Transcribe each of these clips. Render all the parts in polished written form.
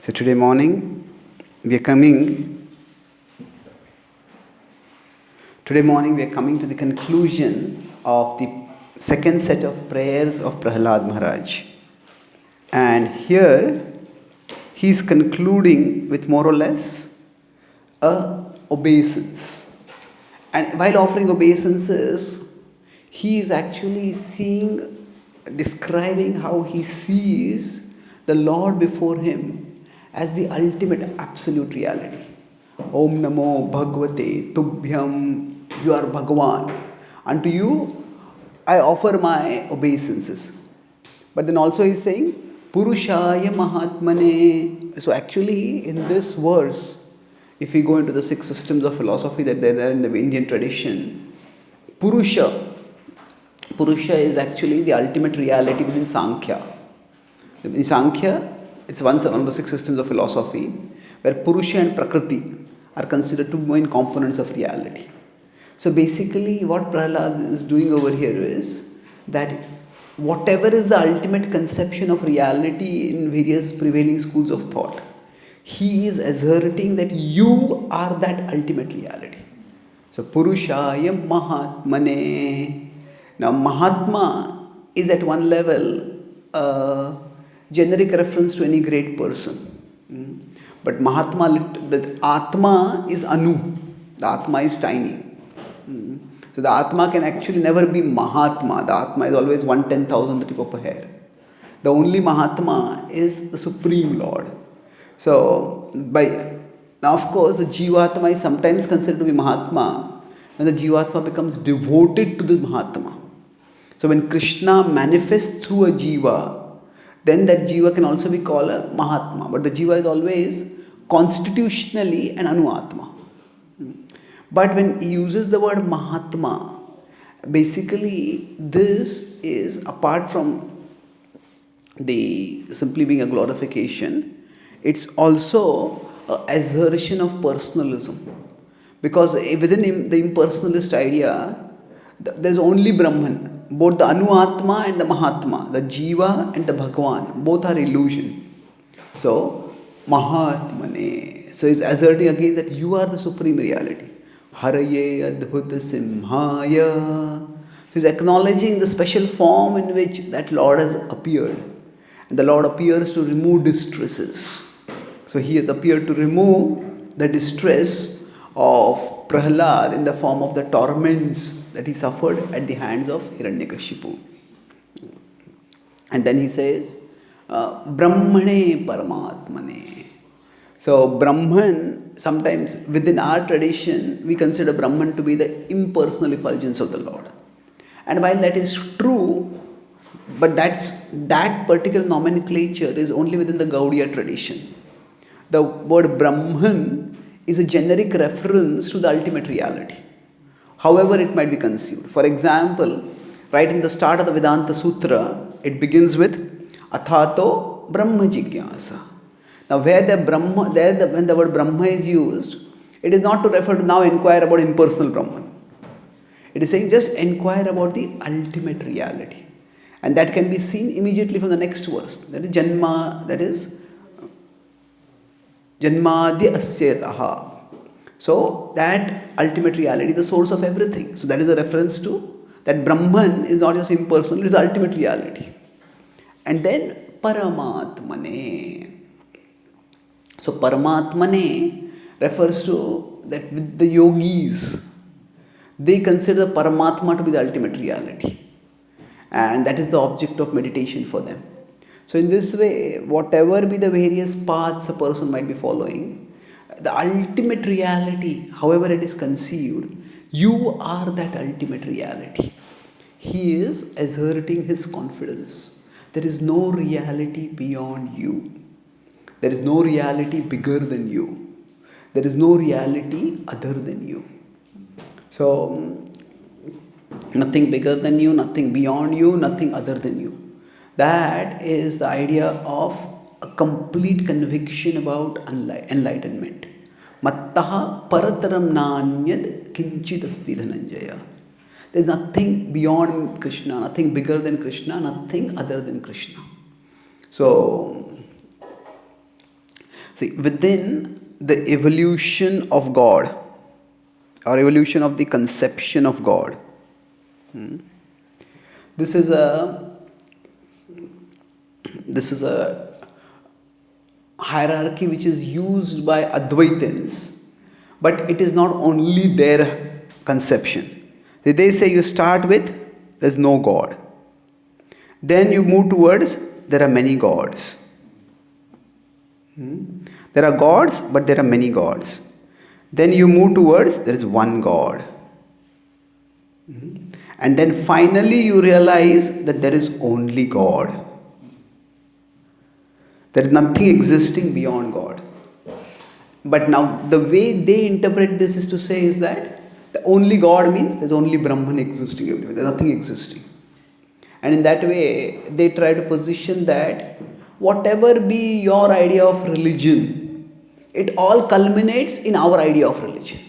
So today morning we are coming to the conclusion of the second set of prayers of Prahlad Maharaj. And here he is concluding with more or less a obeisance. And while offering obeisances, he is actually describing how he sees the Lord before him as the ultimate absolute reality. Om Namo Bhagavate Tubhyam, you are Bhagavan. Unto you I offer my obeisances. But then also he is saying, Purushaya Mahatmane. So actually in this verse, if we go into the 6 systems of philosophy that are there in the Indian tradition, Purusha is actually the ultimate reality within Sankhya. In Sankhya, it's one of the 6 systems of philosophy where Purusha and Prakriti are considered two main components of reality. So basically what Prahlad is doing over here is that whatever is the ultimate conception of reality in various prevailing schools of thought, he is asserting that you are that ultimate reality. So Purushaya Mahatmane. Now Mahatma is at one level a generic reference to any great person. But Mahatma, the Atma is Anu. The Atma is tiny. So the Atma can actually never be Mahatma. The Atma is always 1/10,000 the tip of a hair. The only Mahatma is the Supreme Lord. So now of course the Jivatma is sometimes considered to be Mahatma when the Jivatma becomes devoted to the Mahatma. So when Krishna manifests through a Jiva, then that Jiva can also be called a Mahatma. But the Jiva is always constitutionally an Anuatma. But when he uses the word Mahatma, basically this is apart from the simply being a glorification, it's also an assertion of personalism. Because within the impersonalist idea, there's only Brahman. Both the Anuatma and the Mahatma, the Jiva and the Bhagavan, both are illusion. So, Mahatmane. So he's asserting again that you are the supreme reality. Haraye Adbhuta Simhaya. He's acknowledging the special form in which that Lord has appeared. And the Lord appears to remove distresses. So he has appeared to remove the distress of Prahlad in the form of the torments that he suffered at the hands of Hiranyakashipu. And then he says, Brahmane Paramatmane. So Brahman, sometimes within our tradition, we consider Brahman to be the impersonal effulgence of the Lord. And while that is true, but that particular nomenclature is only within the Gaudiya tradition. The word Brahman is a generic reference to the ultimate reality, however it might be conceived. For example, right in the start of the Vedanta Sutra, it begins with Athato Brahma Jigyasa. Now when the word Brahma is used, it is not to refer to now inquire about impersonal Brahman. It is saying just inquire about the ultimate reality. And that can be seen immediately from the next verse. That is Janmadi Asyataha. So that ultimate reality is the source of everything. So that is a reference to that Brahman is not just impersonal, it is ultimate reality. And then Paramatmane. So Paramatmane refers to that with the yogis, they consider Paramatma to be the ultimate reality. And that is the object of meditation for them. So in this way, whatever be the various paths a person might be following, the ultimate reality, however it is conceived, you are that ultimate reality. He is asserting his confidence. There is no reality beyond you. There is no reality bigger than you. There is no reality other than you. So, nothing bigger than you, nothing beyond you, nothing other than you. That is the idea of a complete conviction about enlightenment. Mattaha parataram nanyad kinchit asti dhananjaya. There is nothing beyond Krishna, nothing bigger than Krishna, nothing other than Krishna. So, See, within the evolution of God, or evolution of the conception of God, this is a hierarchy which is used by Advaitins, but it is not only their conception. They say you start with there's no God, then you move towards there are many gods. There are gods, but there are many gods. Then you move towards there is one God. And then finally you realize that there is only God. There is nothing existing beyond God. But now the way they interpret this is to say is that the only God means there's only Brahman existing everywhere. There's nothing existing. And in that way they try to position that whatever be your idea of religion, it all culminates in our idea of religion.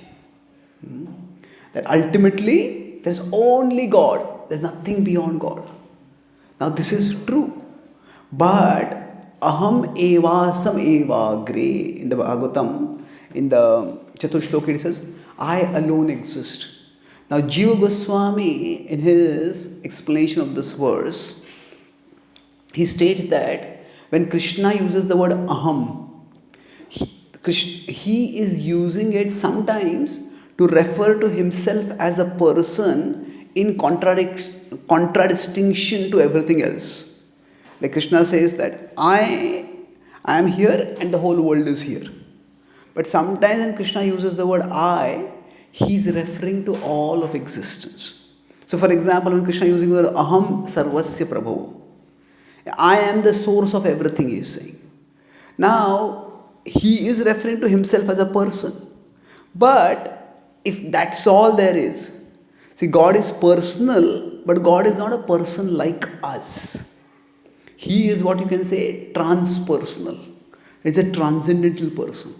That ultimately there's only God. There's nothing beyond God. Now this is true. But aham eva sam eva gre, in the Bhagavatam, in the Chaturshloki it says, I alone exist. Now Jiva Goswami, in his explanation of this verse, he states that when Krishna uses the word aham, he is using it sometimes to refer to himself as a person in contradistinction to everything else. Like Krishna says that I am here and the whole world is here. But sometimes when Krishna uses the word I, he is referring to all of existence. So for example, when Krishna using the word aham sarvasya prabhavo, I am the source of everything, he is saying. Now, he is referring to himself as a person. But if that's all there is, see, God is personal, but God is not a person like us. He is what you can say transpersonal. It's a transcendental person.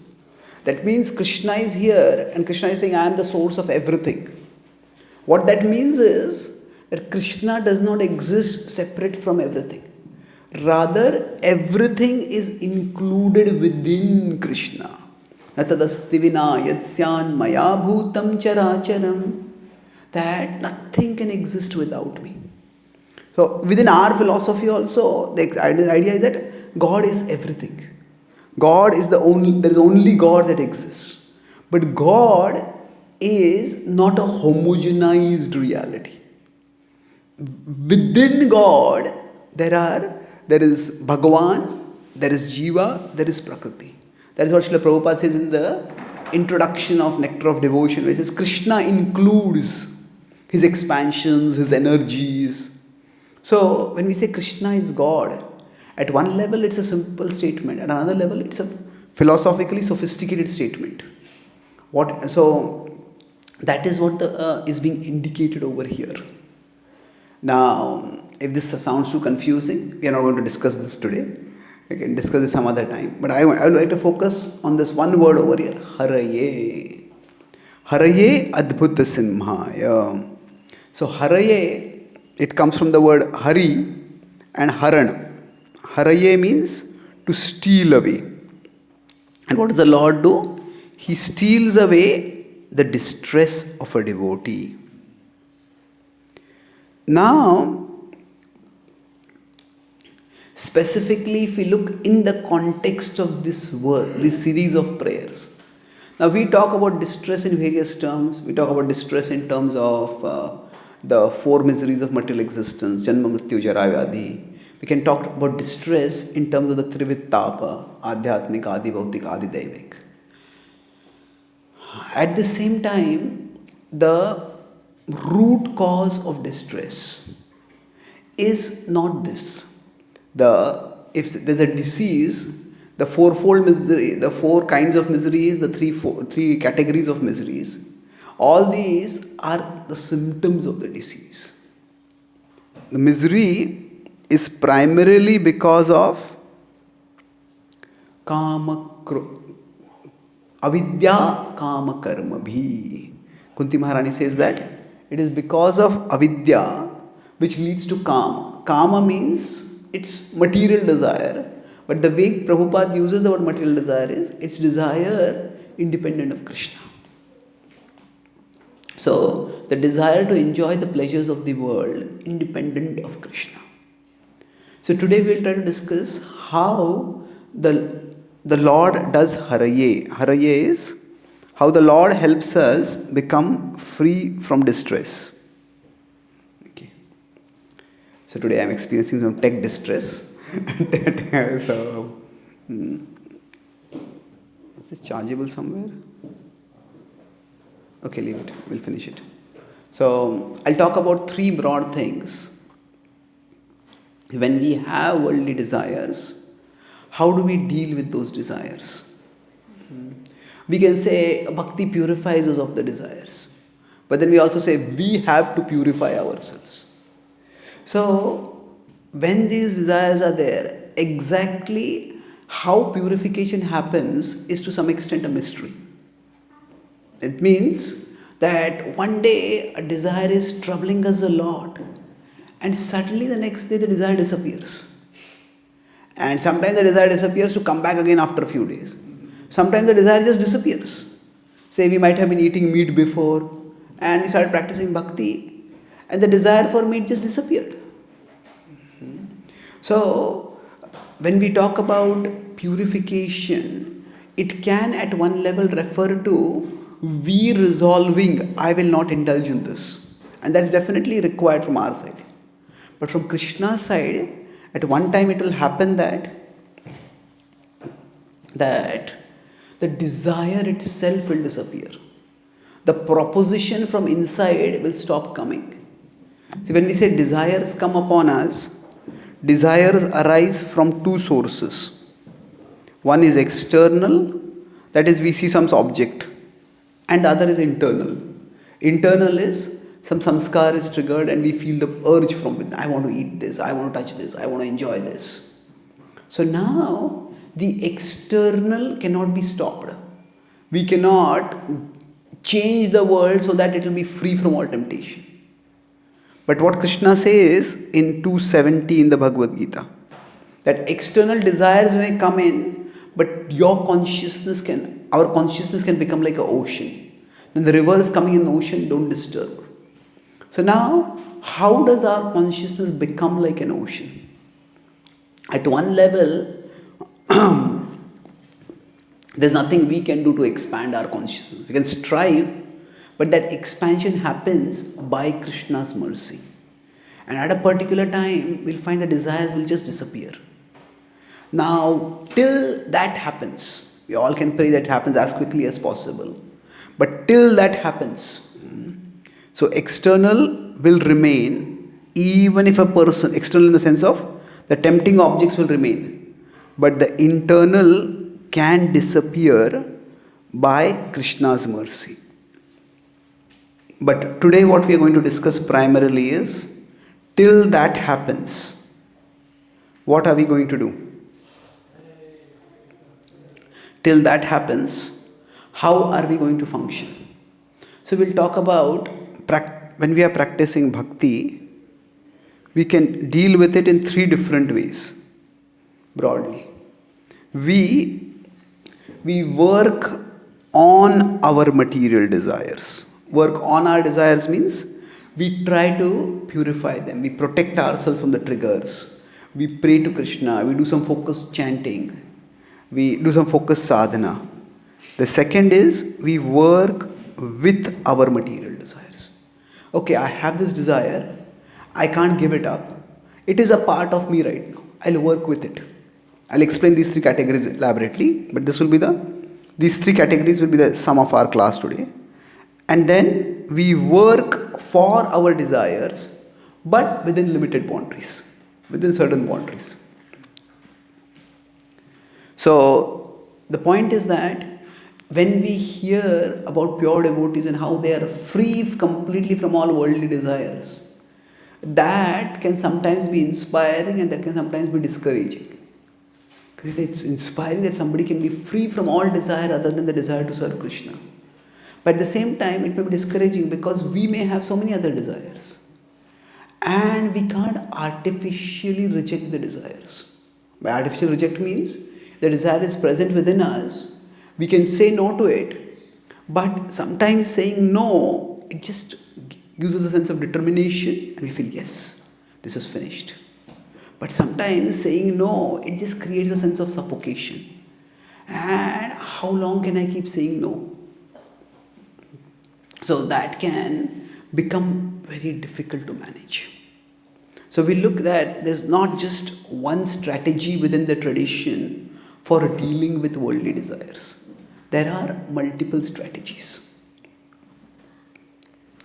That means Krishna is here and Krishna is saying, I am the source of everything. What that means is that Krishna does not exist separate from everything. Rather, everything is included within Krishna. Natadasti vina yatsyan maya bhutam characharam. That nothing can exist without me. So, within our philosophy also, the idea is that God is everything. God is there is only God that exists. But God is not a homogenized reality. Within God, there is Bhagavan, there is Jiva, there is Prakriti. That is what Srila Prabhupada says in the introduction of Nectar of Devotion, where he says Krishna includes his expansions, his energies. So when we say Krishna is God, at one level it's a simple statement, at another level it's a philosophically sophisticated statement. So that is what is being indicated over here. Now, if this sounds too confusing, we are not going to discuss this today. We can discuss this some other time. But I would like to focus on this one word over here, Haraye. Haraye Adbhuta Simhaya. So Haraye, it comes from the word Hari and Haran. Haraye means to steal away. And what does the Lord do? He steals away the distress of a devotee. Now, specifically if we look in the context of this word, this series of prayers. Now we talk about distress in various terms. We talk about distress in terms of the four miseries of material existence, Janma, Mrityu, Jara, Vyadhi. We can talk about distress in terms of the Trivittapa, Adhyatmik, Adi Bhautik, Adi Daivik. At the same time, the root cause of distress is not this. If there's a disease, the fourfold misery, the four kinds of miseries, the three categories of miseries, all these are the symptoms of the disease. The misery is primarily because of avidya kama karma bhi. Kunti Maharani says that it is because of avidya which leads to kama. Kama means it's material desire, But the way Prabhupada uses the word material desire is, it's desire independent of Krishna. So, the desire to enjoy the pleasures of the world independent of Krishna. So, today we will try to discuss how the Lord does Haraye. Haraye is how the Lord helps us become free from distress. Okay. So, today I am experiencing some tech distress. So, is this chargeable somewhere? Okay, leave it. We'll finish it. So, I'll talk about three broad things. When we have worldly desires, how do we deal with those desires? We can say bhakti purifies us of the desires. But then we also say we have to purify ourselves. So, when these desires are there, exactly how purification happens is to some extent a mystery. It means that one day a desire is troubling us a lot, and suddenly the next day the desire disappears. And sometimes the desire disappears to come back again after a few days. Sometimes the desire just disappears. Say we might have been eating meat before and we started practicing bhakti and the desire for meat just disappeared. So, when we talk about purification, it can at one level refer to we resolving, I will not indulge in this. And that's definitely required from our side. But from Krishna's side, at one time it will happen that the desire itself will disappear. The proposition from inside will stop coming. See, when we say desires come upon us, desires arise from two sources. One is external, that is we see some object, and the other is internal. Internal is some samskar is triggered and we feel the urge from within. I want to eat this, I want to touch this, I want to enjoy this. So now the external cannot be stopped. We cannot change the world so that it will be free from all temptation. But what Krishna says in 270 in the Bhagavad-Gita, that external desires may come in, but our consciousness can become like an ocean. Then the river is coming in the ocean, don't disturb. So now, how does our consciousness become like an ocean? At one level, there's nothing we can do to expand our consciousness. We can strive, but that expansion happens by Krishna's mercy. And at a particular time, we'll find the desires will just disappear. Now, till that happens, we all can pray that happens as quickly as possible. But till that happens, so external will remain, even if a person, external in the sense of the tempting objects will remain. But the internal can disappear by Krishna's mercy. But today what we are going to discuss primarily is, till that happens, what are we going to do? Till that happens, how are we going to function? So we'll talk about when we are practicing bhakti, we can deal with it in three different ways, broadly. We work on our material desires. Work on our desires means we try to purify them. We protect ourselves from the triggers. We pray to Krishna. We do some focused chanting. We do some focused sadhana. The second is we work with our material desires. Okay, I have this desire. I can't give it up. It is a part of me right now. I'll work with it. I'll explain these three categories elaborately, but these three categories will be the sum of our class today. And then we work for our desires, but within limited boundaries, within certain boundaries. So the point is that when we hear about pure devotees and how they are free completely from all worldly desires, that can sometimes be inspiring and that can sometimes be discouraging. Because it's inspiring that somebody can be free from all desire other than the desire to serve Krishna. But at the same time, it may be discouraging because we may have so many other desires. And we can't artificially reject the desires. By artificial reject means the desire is present within us, we can say no to it, but sometimes saying no, it just gives us a sense of determination and we feel, yes, this is finished. But sometimes saying no, it just creates a sense of suffocation. And how long can I keep saying no? So that can become very difficult to manage. So we look that there's not just one strategy within the tradition for dealing with worldly desires. There are multiple strategies.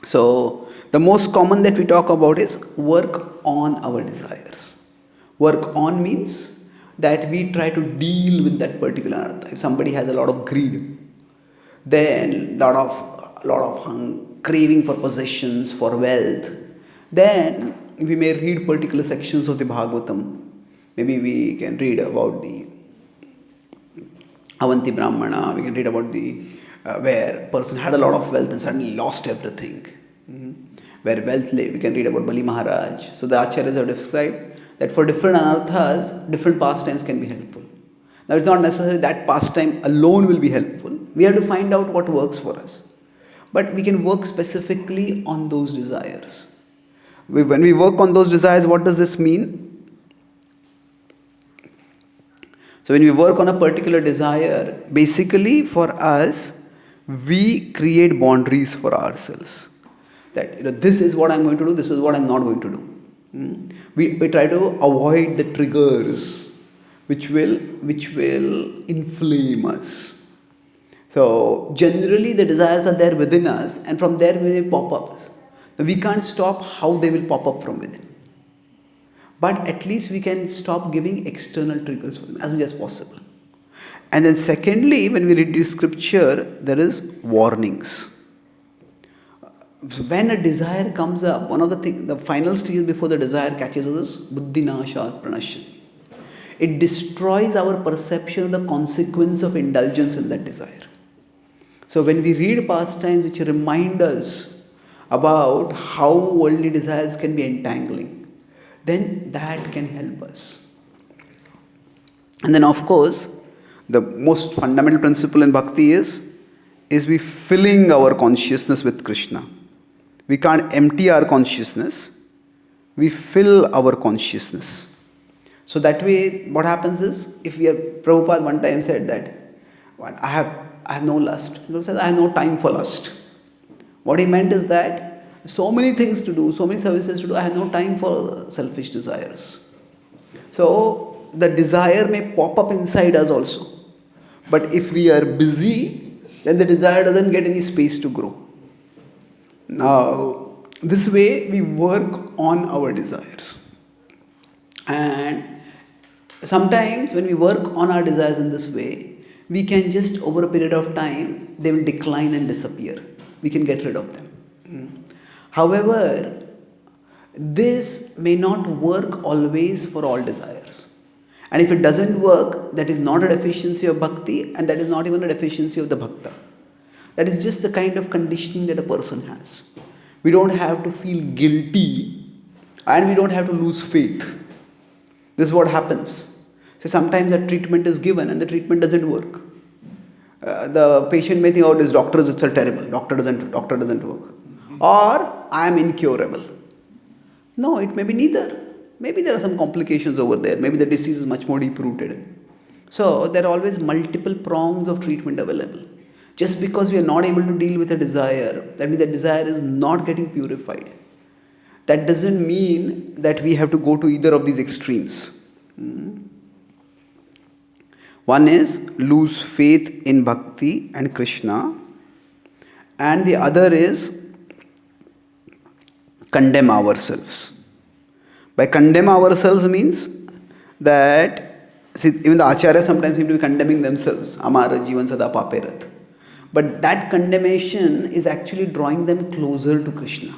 So the most common that we talk about is work on our desires. Work on means that we try to deal with that particular anartha. If somebody has a lot of greed, then a lot of craving for possessions, for wealth, then we may read particular sections of the Bhagavatam. Maybe we can read about the Avanti Brahmana, we can read about the where person had a lot of wealth and suddenly lost everything. Where wealth lay, we can read about Bali Maharaj. So the Acharyas have described that for different anarthas, different pastimes can be helpful. Now it's not necessarily that pastime alone will be helpful. We have to find out what works for us. But we can work specifically on those desires. When we work on those desires, what does this mean? So when we work on a particular desire, basically for us, we create boundaries for ourselves. That this is what I'm going to do, this is what I'm not going to do. We try to avoid the triggers which will inflame us. So generally the desires are there within us and from there they pop up. We can't stop how they will pop up from within. But at least we can stop giving external triggers for them as much as possible. And then secondly, when we read the scripture, there is warnings. When a desire comes up, one of the final stages before the desire catches us is buddhinashat pranashyati. It destroys our perception of the consequence of indulgence in that desire. So when we read pastimes which remind us about how worldly desires can be entangling, then that can help us. And then of course, the most fundamental principle in bhakti is we filling our consciousness with Krishna. We can't empty our consciousness, we fill our consciousness. So that way what happens is, if we have, Prabhupada one time said that, I have no lust. He says, I have no time for lust. What he meant is that, so many things to do, so many services to do, I have no time for selfish desires. So the desire may pop up inside us also. But if we are busy, then the desire doesn't get any space to grow. Now, this way we work on our desires. And sometimes when we work on our desires in this way, we can just over a period of time, they will decline and disappear. We can get rid of them. However, this may not work always for all desires. And if it doesn't work, that is not a deficiency of bhakti and that is not even a deficiency of the bhakta. That is just the kind of conditioning that a person has. We don't have to feel guilty and we don't have to lose faith. This is what happens. So sometimes a treatment is given and the treatment doesn't work. The patient may think, oh, this doctor is itself terrible. Doctor doesn't work. Or I am incurable. No, it may be neither. Maybe there are some complications over there. Maybe the disease is much more deep-rooted. So there are always multiple prongs of treatment available. Just because we are not able to deal with a desire, that means the desire is not getting purified. That doesn't mean that we have to go to either of these extremes. One is lose faith in bhakti and Krishna, and the other is condemn ourselves. By condemn ourselves means that, see, even the acharyas sometimes seem to be condemning themselves. Amara jivan sada paperat. But that condemnation is actually drawing them closer to Krishna.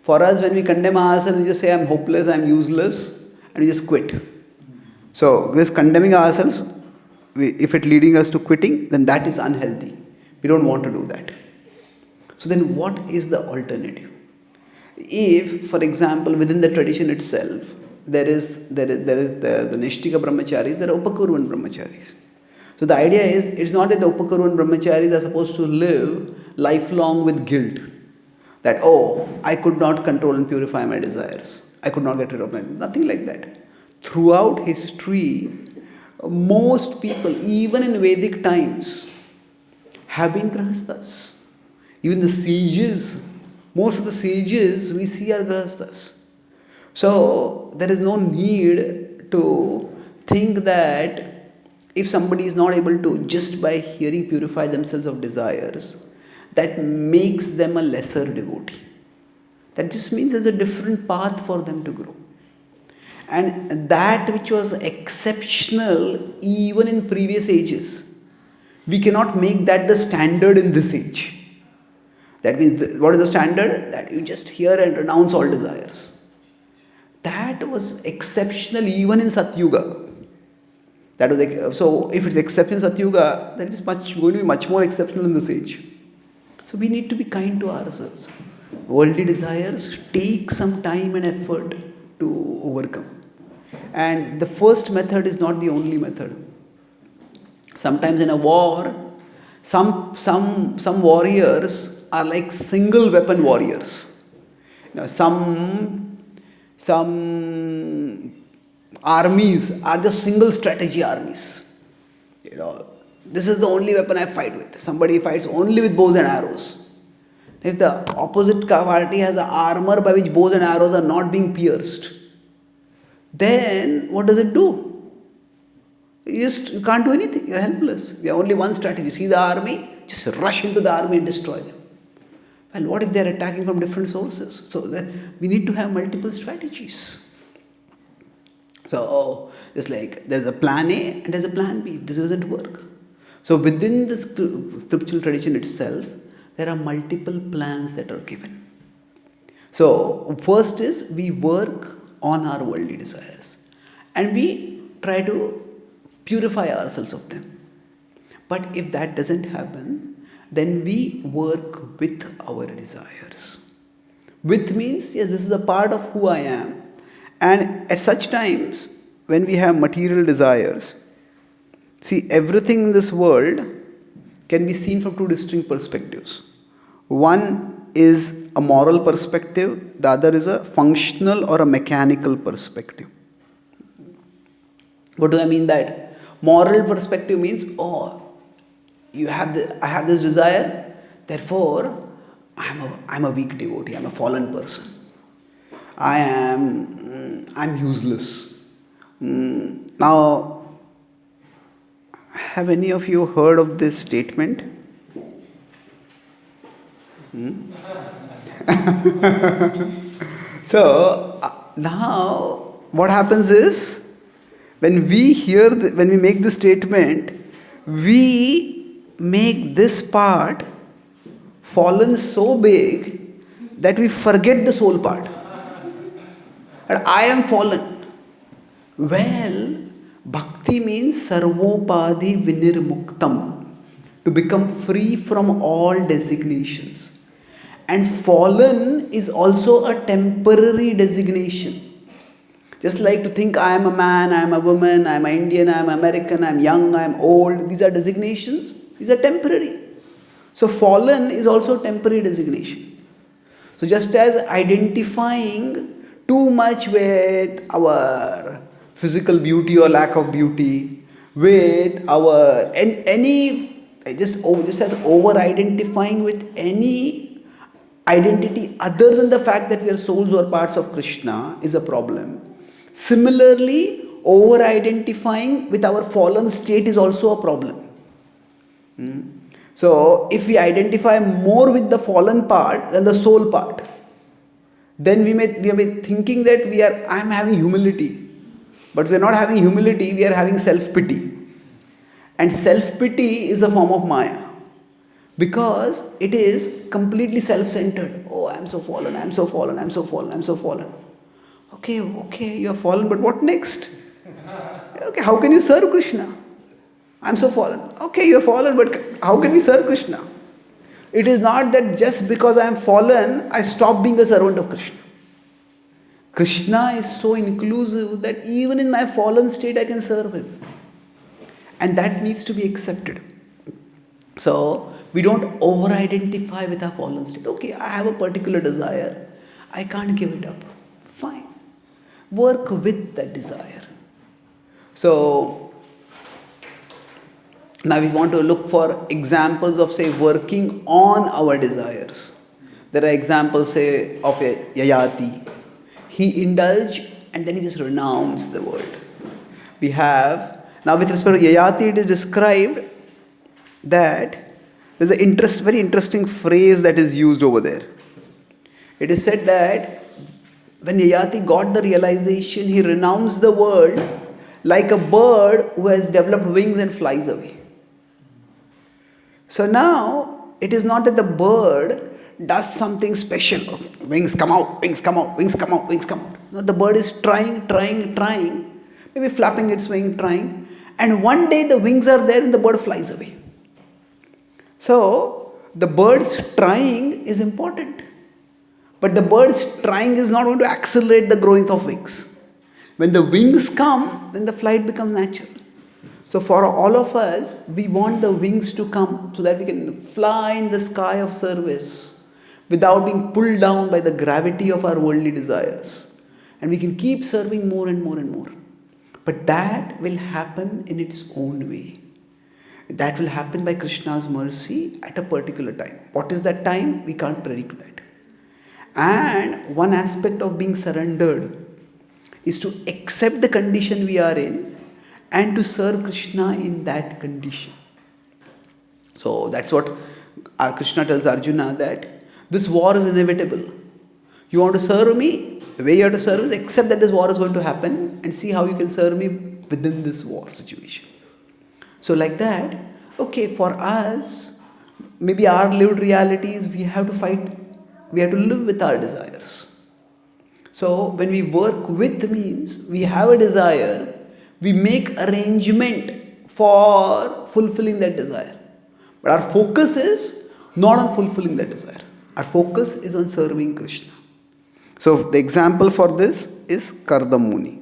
For us, when we condemn ourselves, we just say, I'm hopeless, I'm useless, and we just quit. So, this condemning ourselves, if it's leading us to quitting, then that is unhealthy. We don't want to do that. So then what is the alternative? If, for example, within the tradition itself, the Nishtika brahmacharis, there are Upakurvan brahmacharis. So the idea is, it's not that the Upakurvan brahmacharis are supposed to live lifelong with guilt. That, oh, I could not control and purify my desires. I could not get rid of them. Nothing like that. Throughout history, most people, even in Vedic times, have been grahasthas. Even the sages, most of the sages we see are grahasthas. So there is no need to think that if somebody is not able to, just by hearing, purify themselves of desires, that makes them a lesser devotee. That just means there's a different path for them to grow. And that which was exceptional even in previous ages, we cannot make that the standard in this age. That means, what is the standard? That you just hear and renounce all desires. That was exceptional even in Satyuga. That was so. If it's exceptional in Satyuga, that is going to be much more exceptional in this age. So we need to be kind to ourselves. Worldly desires take some time and effort to overcome. And the first method is not the only method. Sometimes in a war, some warriors are like single weapon warriors. Some armies are just single strategy armies. This is the only weapon I fight with. Somebody fights only with bows and arrows. If the opposite party has an armor by which bows and arrows are not being pierced, then what does it do? You can't do anything. You're helpless. We have only one strategy. See the army, just rush into the army and destroy them. Well, what if they're attacking from different sources? So we need to have multiple strategies. So it's like there's a plan A and there's a plan B. This doesn't work. So within the scriptural tradition itself, there are multiple plans that are given. So first is we work on our worldly desires and we try to purify ourselves of them. But if that doesn't happen, then we work with our desires. With means, yes, this is a part of who I am. And at such times, when we have material desires, see, everything in this world can be seen from two distinct perspectives. One is a moral perspective, the other is a functional or a mechanical perspective. What do I mean that? Moral perspective means, I have this desire, therefore I'm a weak devotee, I'm a fallen person. I'm useless. Now, have any of you heard of this statement? So now what happens is, when we make this statement, we make this part fallen so big that we forget the soul part. And I am fallen. Well, bhakti means sarvopadhi vinirmuktam, to become free from all designations. And fallen is also a temporary designation. Just like to think I am a man, I am a woman, I am an Indian, I am American, I am young, I am old. These are designations. These are temporary. So fallen is also a temporary designation. So just as identifying too much with our physical beauty or lack of beauty, with our just as over identifying with any identity other than the fact that we are souls or parts of Krishna is a problem. Similarly, over identifying with our fallen state is also a problem. So if we identify more with the fallen part than the soul part, then we may be thinking that I am having humility. But we are not having humility, we are having self-pity. And self-pity is a form of Maya. Because it is completely self-centered. Oh, I am so fallen, I am so fallen, I am so fallen, I am so fallen. Okay, you are fallen, but what next? Okay, how can you serve Krishna? I am so fallen. Okay, you are fallen, but how can we serve Krishna? It is not that just because I am fallen, I stop being a servant of Krishna. Krishna is so inclusive that even in my fallen state I can serve him. And that needs to be accepted. So we don't over-identify with our fallen state. Okay, I have a particular desire. I can't give it up. Fine. Work with that desire. So now we want to look for examples of, say, working on our desires. There are examples, say, of a Yayati. He indulged and then he just renounced the world. We have, now with respect to Yayati, it is described that there's a very interesting phrase that is used over there. It is said that when Yayati got the realization, he renounced the world like a bird who has developed wings and flies away. So now, it is not that the bird does something special. Okay, wings come out, wings come out, wings come out, wings come out. No, the bird is trying, maybe flapping its wing, trying. And one day the wings are there and the bird flies away. So, the bird's trying is important. But the bird's trying is not going to accelerate the growth of wings. When the wings come, then the flight becomes natural. So for all of us, we want the wings to come so that we can fly in the sky of service without being pulled down by the gravity of our worldly desires. And we can keep serving more and more and more. But that will happen in its own way. That will happen by Krishna's mercy at a particular time. What is that time? We can't predict that. And one aspect of being surrendered is to accept the condition we are in and to serve Krishna in that condition. So that's what our Krishna tells Arjuna, that this war is inevitable. You want to serve me? The way you have to serve is accept that this war is going to happen and see how you can serve me within this war situation. So like that, okay, for us, maybe our lived reality is we have to fight, we have to live with our desires. So when we work with means, we have a desire, we make arrangement for fulfilling that desire. But our focus is not on fulfilling that desire. Our focus is on serving Krishna. So the example for this is Kardam Muni.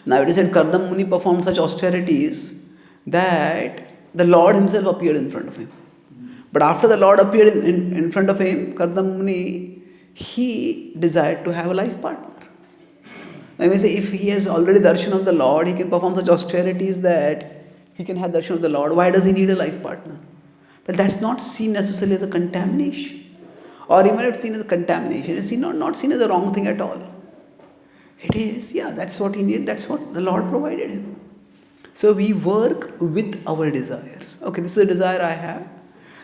Now it is said Kardam Muni performed such austerities that the Lord himself appeared in front of him. But after the Lord appeared in front of him, Kardam Muni, he desired to have a life partner. Now you may say, if he has already darshan of the Lord, he can perform such austerities that he can have darshan of the Lord. Why does he need a life partner? But that's not seen necessarily as a contamination. Or even if it's seen as a contamination, it's not seen as a wrong thing at all. It is, yeah, that's what he needed, that's what the Lord provided him. So we work with our desires. Okay, this is a desire I have.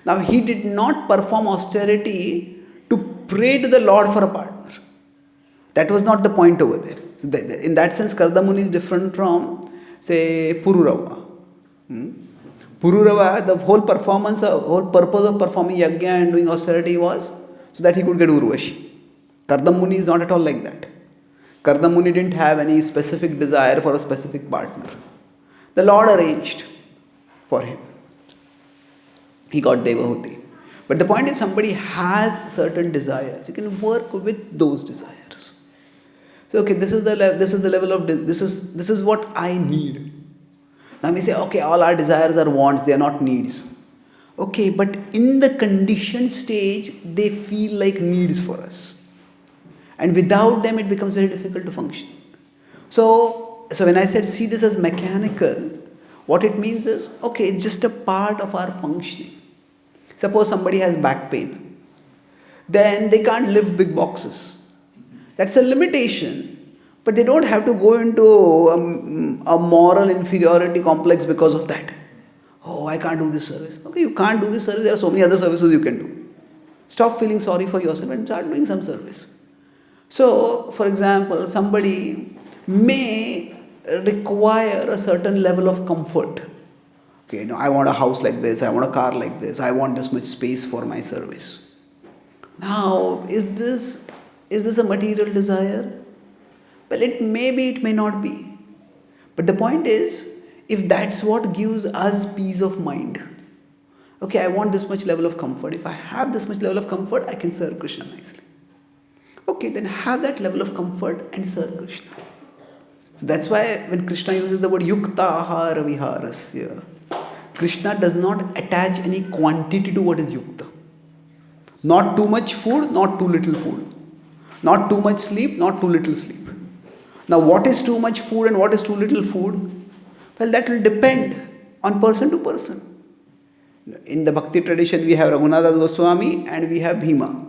Now he did not perform austerity to pray to the Lord for a partner. That was not the point over there. So in that sense, Kardam Muni is different from, say, Pururava. Pururava, the whole purpose of performing yajna and doing austerity was so that he could get Urvashi. Kardam Muni is not at all like that. Kardam Muni didn't have any specific desire for a specific partner. The Lord arranged for him. He got Devahuti. But the point is, somebody has certain desires. You can work with those desires. So, okay, this is the level of this is what I need. Now we say, okay, all our desires are wants, they are not needs. Okay, but in the conditioned stage, they feel like needs for us. And without them, it becomes very difficult to function. So when I said, see this as mechanical, what it means is, okay, it's just a part of our functioning. Suppose somebody has back pain. Then they can't lift big boxes. That's a limitation. But they don't have to go into a moral inferiority complex because of that. Oh, I can't do this service. Okay, you can't do this service. There are so many other services you can do. Stop feeling sorry for yourself and start doing some service. So, for example, somebody may require a certain level of comfort. Okay, I want a house like this, I want a car like this, I want this much space for my service. Now, is this a material desire? Well, it may not be. But the point is, if that's what gives us peace of mind, okay, I want this much level of comfort. If I have this much level of comfort, I can serve Krishna nicely. Okay, then have that level of comfort and serve Krishna. So that's why when Krishna uses the word yukta ahara viharasya, Krishna does not attach any quantity to what is yukta. Not too much food, not too little food. Not too much sleep, not too little sleep. Now, what is too much food and what is too little food? Well, that will depend on person to person. In the Bhakti tradition, we have Raghunath Goswami and we have Bhima.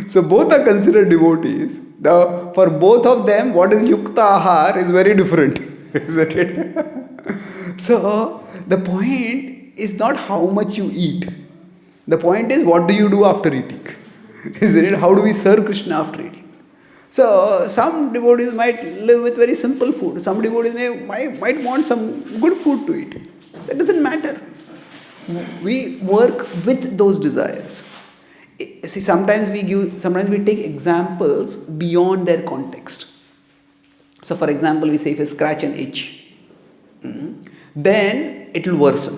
So both are considered devotees. For both of them, what is yukta ahar is very different, isn't it? So the point is not how much you eat. The point is, what do you do after eating? Isn't it? How do we serve Krishna after eating? So some devotees might live with very simple food. Some devotees might want some good food to eat. That doesn't matter. We work with those desires. See, sometimes we take examples beyond their context. So, for example, we say if you scratch an itch, then it will worsen.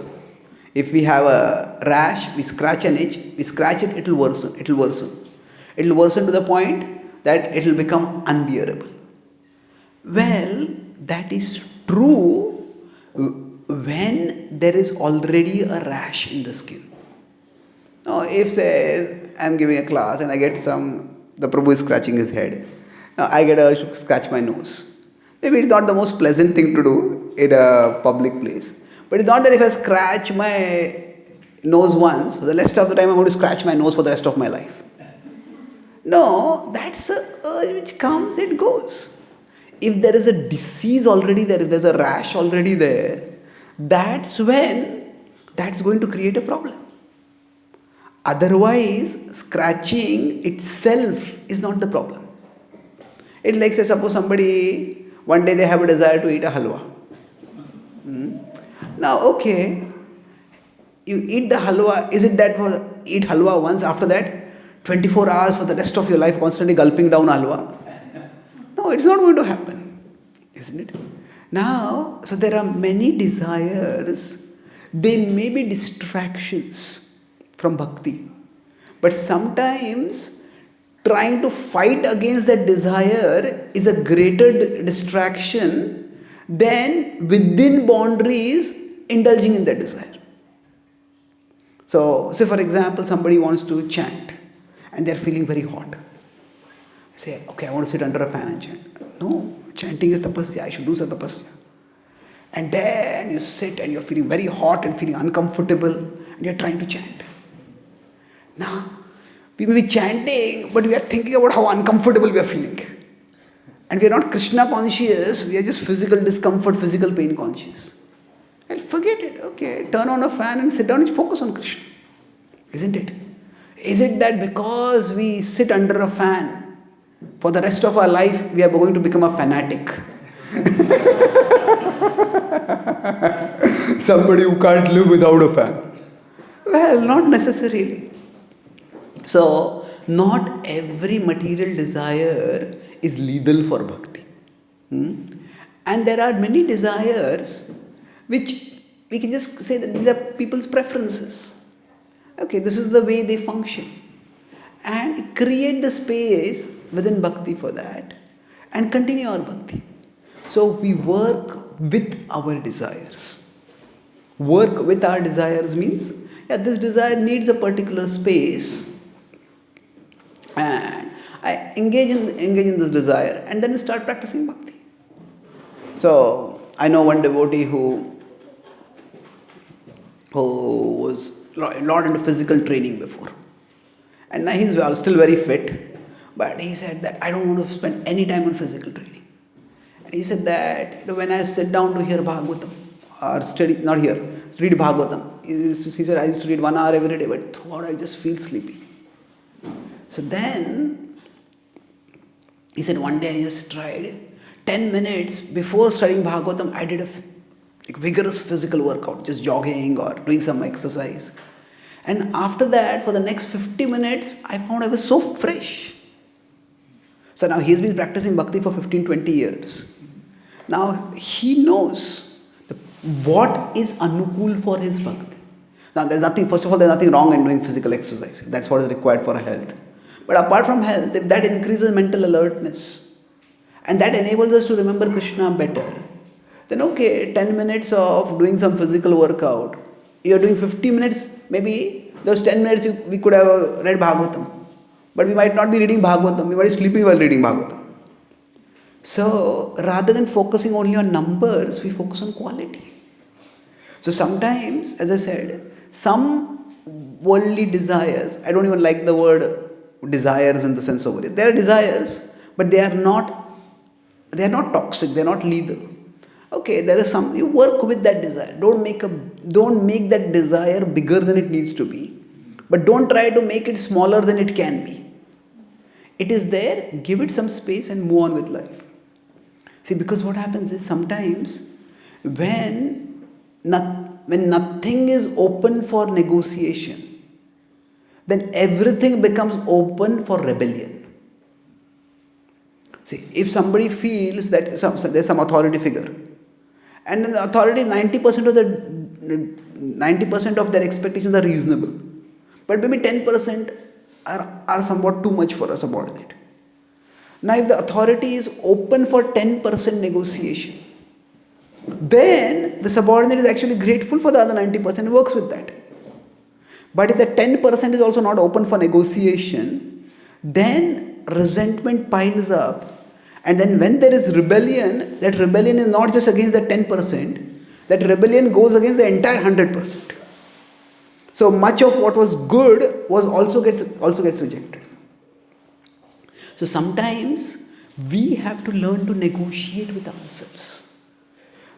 If we have a rash, we scratch an itch, we scratch it, it will worsen. It will worsen to the point that it will become unbearable. Well, that is true when there is already a rash in the skin. Now, if say I am giving a class and I get the Prabhu is scratching his head. Now I get to scratch my nose. Maybe it's not the most pleasant thing to do in a public place. But it's not that if I scratch my nose once, for the rest of the time I'm going to scratch my nose for the rest of my life. No, that's a urge which comes, it goes. If there is a disease already there, if there's a rash already there, that's when that's going to create a problem. Otherwise, scratching itself is not the problem. It's like, say, suppose somebody, one day they have a desire to eat a halwa. Now, okay, you eat the halwa, is it that for eat halwa once, after that, 24 hours for the rest of your life constantly gulping down halwa? No, it's not going to happen, isn't it? Now, so there are many desires, they may be distractions from bhakti. But sometimes trying to fight against that desire is a greater distraction than within boundaries indulging in that desire. So, say for example, somebody wants to chant and they're feeling very hot. I say, okay, I want to sit under a fan and chant. No, chanting is tapasya, I should do some tapasya. And then you sit and you're feeling very hot and feeling uncomfortable and you're trying to chant. Now, we may be chanting, but we are thinking about how uncomfortable we are feeling. And we are not Krishna conscious, we are just physical discomfort, physical pain conscious. Well, forget it. Okay, turn on a fan and sit down and focus on Krishna. Isn't it? Is it that because we sit under a fan, for the rest of our life, we are going to become a fanatic? Somebody who can't live without a fan. Well, not necessarily. So, not every material desire is lethal for bhakti. And there are many desires which we can just say that these are people's preferences. Okay, this is the way they function. And create the space within bhakti for that and continue our bhakti. So, we work with our desires. Work with our desires means, this desire needs a particular space. And I engage in this desire and then start practicing bhakti. So I know one devotee who was a lot into physical training before. And now he's still very fit. But he said that I don't want to spend any time on physical training. And he said that when I sit down to hear Bhagavatam, or study, not here, read Bhagavatam. He said I used to read 1 hour every day, but throughout I just feel sleepy. So then, he said one day I just tried 10 minutes before studying Bhagavatam, I did a vigorous physical workout, just jogging or doing some exercise. And after that, for the next 50 minutes, I found I was so fresh. So now he's been practicing bhakti for 15-20 years. Now he knows what is anukul for his bhakti. Now, first of all, there's nothing wrong in doing physical exercise. That's what is required for health. But apart from health, if that increases mental alertness and that enables us to remember Krishna better, then okay, 10 minutes of doing some physical workout, you're doing 50 minutes, maybe those 10 minutes we could have read Bhagavatam. But we might not be reading Bhagavatam, we might be sleeping while reading Bhagavatam. So, rather than focusing only on numbers, we focus on quality. So sometimes, as I said, some worldly desires, I don't even like the word desires in the sense of it. They are desires, but they are not toxic, they are not lethal. Okay, there is some, you work with that desire. Don't make that desire bigger than it needs to be. But don't try to make it smaller than it can be. It is there, give it some space and move on with life. See, because what happens is sometimes when nothing is open for negotiation, then everything becomes open for rebellion. See, if somebody feels that there's some authority figure, and then the authority, 90% of their expectations are reasonable, but maybe 10% are somewhat too much for a subordinate. Now, if the authority is open for 10% negotiation, then the subordinate is actually grateful for the other 90% and works with that. But if the 10% is also not open for negotiation, then resentment piles up. And then when there is rebellion, that rebellion is not just against the 10%, that rebellion goes against the entire 100%. So much of what was good also gets rejected. So sometimes we have to learn to negotiate with ourselves.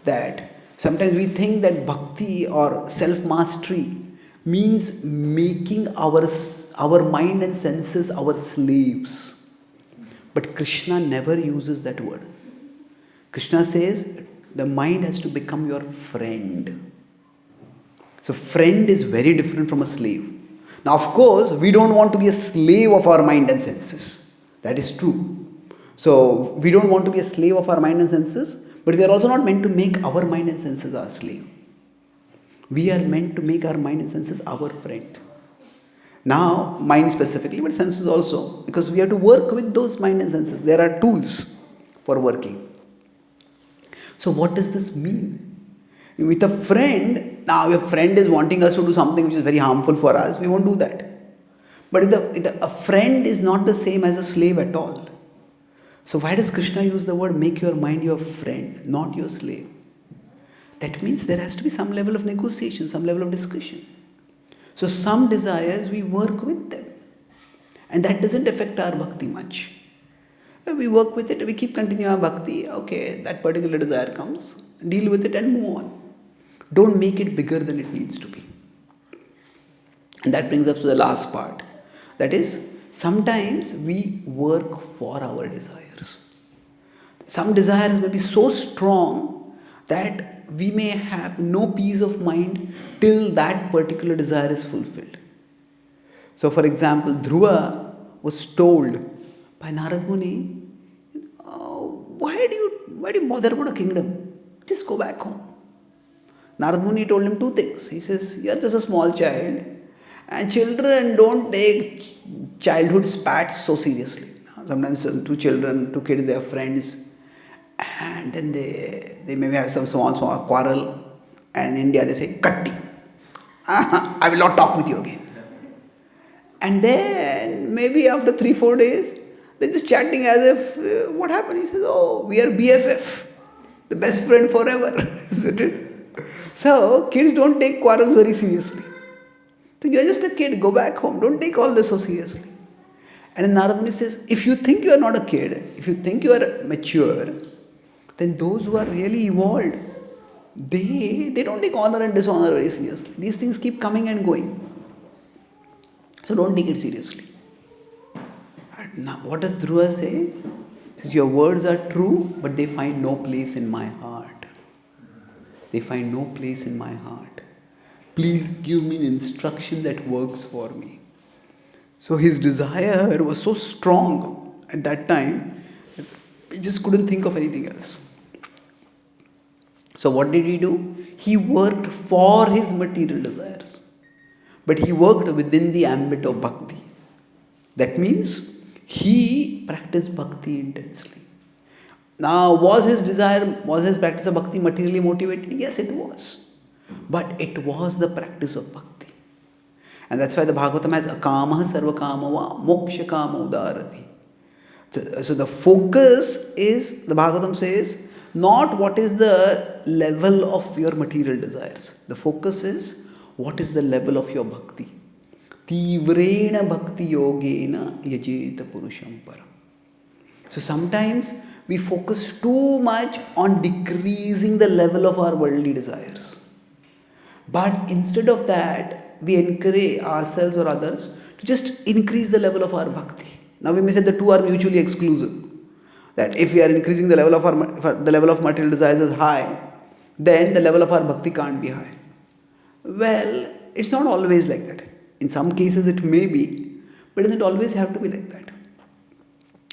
That sometimes we think that bhakti or self-mastery means making our mind and senses our slaves. But Krishna never uses that word. Krishna says the mind has to become your friend. So friend is very different from a slave. Now of course, we don't want to be a slave of our mind and senses. That is true. So we don't want to be a slave of our mind and senses, but we are also not meant to make our mind and senses our slave. We are meant to make our mind and senses our friend. Now, mind specifically, but senses also, because we have to work with those mind and senses. There are tools for working. So what does this mean? With a friend, now if a friend is wanting us to do something which is very harmful for us, we won't do that. But a friend is not the same as a slave at all. So why does Krishna use the word make your mind your friend, not your slave? That means there has to be some level of negotiation, some level of discussion. So some desires we work with them. And that doesn't affect our bhakti much. We work with it, we keep continuing our bhakti. Okay, that particular desire comes, deal with it and move on. Don't make it bigger than it needs to be. And that brings us to the last part. That is, sometimes we work for our desires. Some desires may be so strong that we may have no peace of mind till that particular desire is fulfilled. So for example, Dhruva was told by Narad Muni, why do you bother about a kingdom? Just go back home. Narad Muni told him two things. He says, you're just a small child, and children don't take childhood spats so seriously. Sometimes two kids, they are friends, and then they maybe have some small quarrel, and in India they say, Katti. I will not talk with you again. And then maybe after 3-4 days, they're just chatting as if, what happened? He says, oh, we are BFF, the best friend forever, isn't it? So kids don't take quarrels very seriously. So you're just a kid, go back home, don't take all this so seriously. And then Narad Muni says, if you think you are not a kid, if you think you are mature, then those who are really evolved, they don't take honor and dishonor very seriously. These things keep coming and going. So don't take it seriously. And now what does Dhruva say? He says, your words are true, but they find no place in my heart. They find no place in my heart. Please give me an instruction that works for me. So his desire was so strong at that time, that he just couldn't think of anything else. So what did he do? He worked for his material desires. but he worked within the ambit of bhakti. That means he practiced bhakti intensely. Now, was his practice of bhakti materially motivated? Yes, it was. But it was the practice of bhakti. And that's why the Bhagavatam has akamaha sarvakamava moksha kama udarati. So the focus is, the Bhagavatam says, not what is the level of your material desires. The focus is what is the level of your bhakti. Tivrena bhakti yogena yajeta purusham param. So sometimes we focus too much on decreasing the level of our worldly desires. But instead of that, we encourage ourselves or others to just increase the level of our bhakti. Now we may say the two are mutually exclusive. That if we are increasing the level of material desires is high, then the level of our bhakti can't be high. Well, it's not always like that. In some cases it may be, but it doesn't always have to be like that.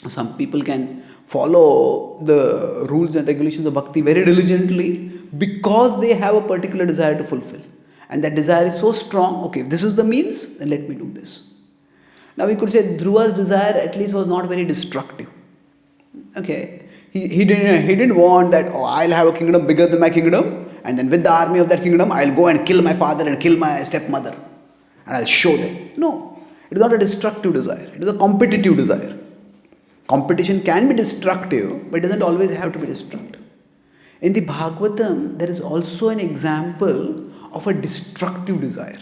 Some people can follow the rules and regulations of bhakti very diligently because they have a particular desire to fulfill. And that desire is so strong, okay, if this is the means, then let me do this. Now we could say Dhruva's desire at least was not very destructive. Okay, he didn't want that, oh, I'll have a kingdom bigger than my kingdom, and then with the army of that kingdom, I'll go and kill my father and kill my stepmother, and I'll show them. No, it is not a destructive desire, it is a competitive desire. Competition can be destructive, but it doesn't always have to be destructive. In the Bhagavatam, there is also an example of a destructive desire.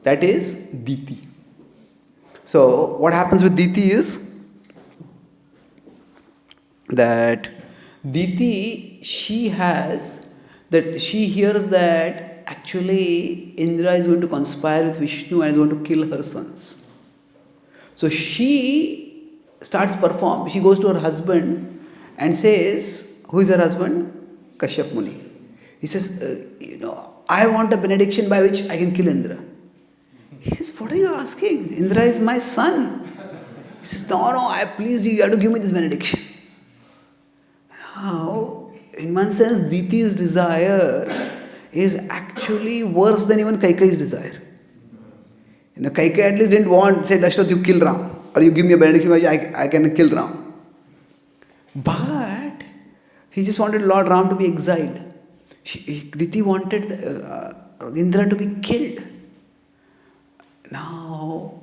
That is Diti. So, what happens with Diti is that Diti, she hears that actually Indra is going to conspire with Vishnu and is going to kill her sons. So she starts perform. She goes to her husband and says, who is her husband? Kashyap Muni. He says, I want a benediction by which I can kill Indra. He says, what are you asking? Indra is my son. He says, no, I pleased you. You have to give me this benediction. Now, in one sense, Diti's desire is actually worse than even Kaikeyi's desire. Kaikeyi at least didn't want, say, Dashrath, you kill Ram, or you give me a benediction by which I can kill Ram. But he just wanted Lord Ram to be exiled. Diti wanted Indra to be killed. Now,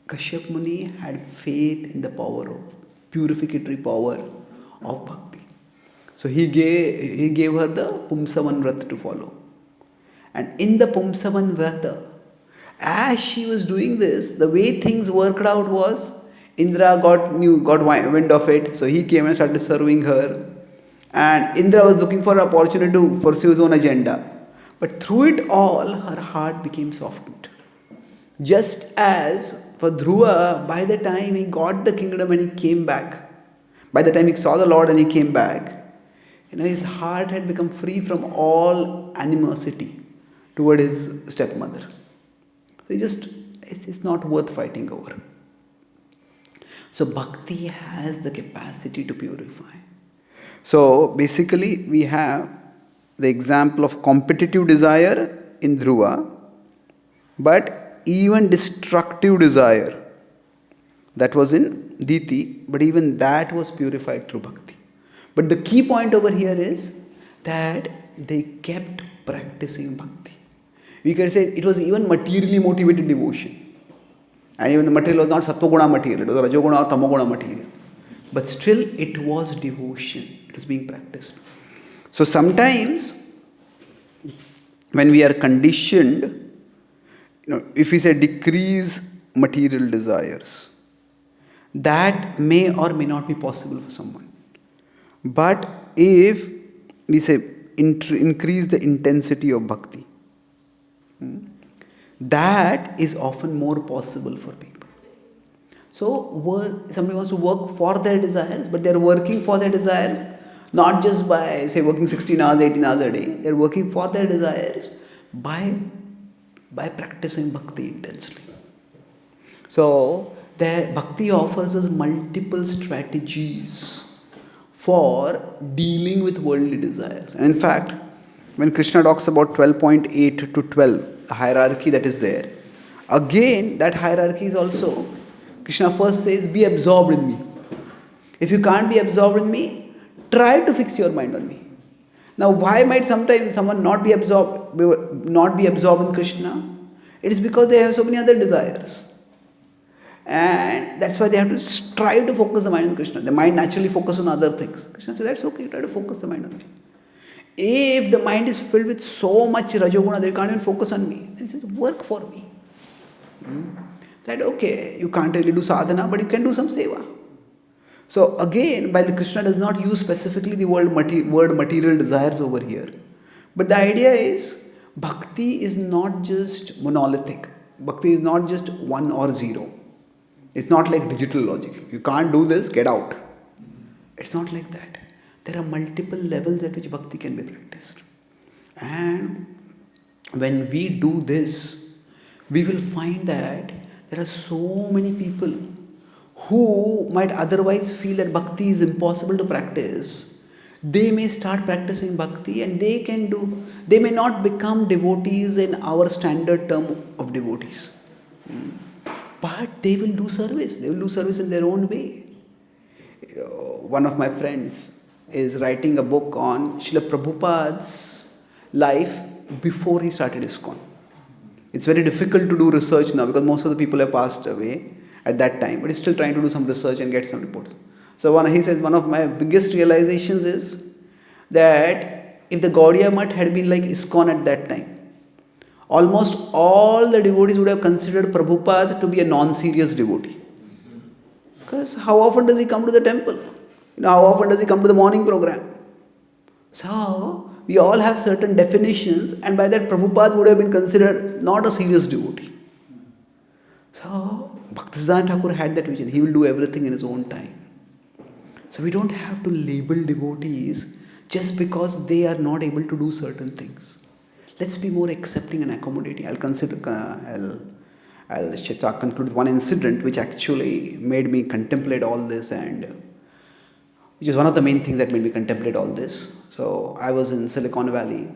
Kashyap Muni had faith in the power of purificatory power of bhakti. So he gave her the Pumsavan Vrata to follow. And in the Pumsavan Vrata, as she was doing this, the way things worked out was Indra got wind of it, so he came and started serving her. And Indra was looking for an opportunity to pursue his own agenda. But through it all, her heart became softened. Just as for Dhruva, by the time he got the kingdom and he came back, by the time he saw the Lord and he came back, his heart had become free from all animosity toward his stepmother. So it's not worth fighting over. So bhakti has the capacity to purify. So basically we have the example of competitive desire in Dhruva, but even destructive desire that was in Diti, but even that was purified through bhakti. But the key point over here is that they kept practicing bhakti. We can say it was even materially motivated devotion. And even the material was not sattva-guna material, it was rajoguna or tamoguna material. But still it was devotion, it was being practiced. So sometimes when we are conditioned, if we say decrease material desires, that may or may not be possible for someone. But if we say increase the intensity of bhakti, that is often more possible for people. So somebody wants to work for their desires, but they are working for their desires not just by, say, working 16 hours, 18 hours a day. They are working for their desires by practicing bhakti intensely. So the bhakti offers us multiple strategies for dealing with worldly desires. And in fact, when Krishna talks about 12.8 to 12, hierarchy that is there. Again, that hierarchy is also, Krishna first says, be absorbed in me. If you can't be absorbed in me, try to fix your mind on me. Now, why might sometimes someone not be absorbed in Krishna? It is because they have so many other desires. And that's why they have to strive to focus the mind on Krishna. The mind naturally focuses on other things. Krishna says, that's okay, try to focus the mind on me. If the mind is filled with so much Rajoguna that you can't even focus on me, then he says, work for me. That okay, you can't really do sadhana, but you can do some seva. So again, while Krishna does not use specifically the word material desires over here, but the idea is, bhakti is not just monolithic. Bhakti is not just 1 or 0. It's not like digital logic. You can't do this, get out. It's not like that. There are multiple levels at which bhakti can be practiced. And when we do this, we will find that there are so many people who might otherwise feel that bhakti is impossible to practice. They may start practicing bhakti and they may not become devotees in our standard term of devotees. But they will do service. They will do service in their own way. One of my friends is writing a book on Srila Prabhupada's life before he started ISKCON. It's very difficult to do research now because most of the people have passed away at that time, but he's still trying to do some research and get some reports. So he says one of my biggest realizations is that if the Gaudiya Math had been like ISKCON at that time, almost all the devotees would have considered Prabhupada to be a non-serious devotee. Because how often does he come to the temple? How often does he come to the morning program? So, we all have certain definitions, and by that Prabhupada would have been considered not a serious devotee. So, Bhaktisiddhanta Thakur had that vision. He will do everything in his own time. So, we don't have to label devotees just because they are not able to do certain things. Let's be more accepting and accommodating. I'll conclude with one incident which actually made me contemplate all this, and which is one of the main things that made me contemplate all this. So I was in Silicon Valley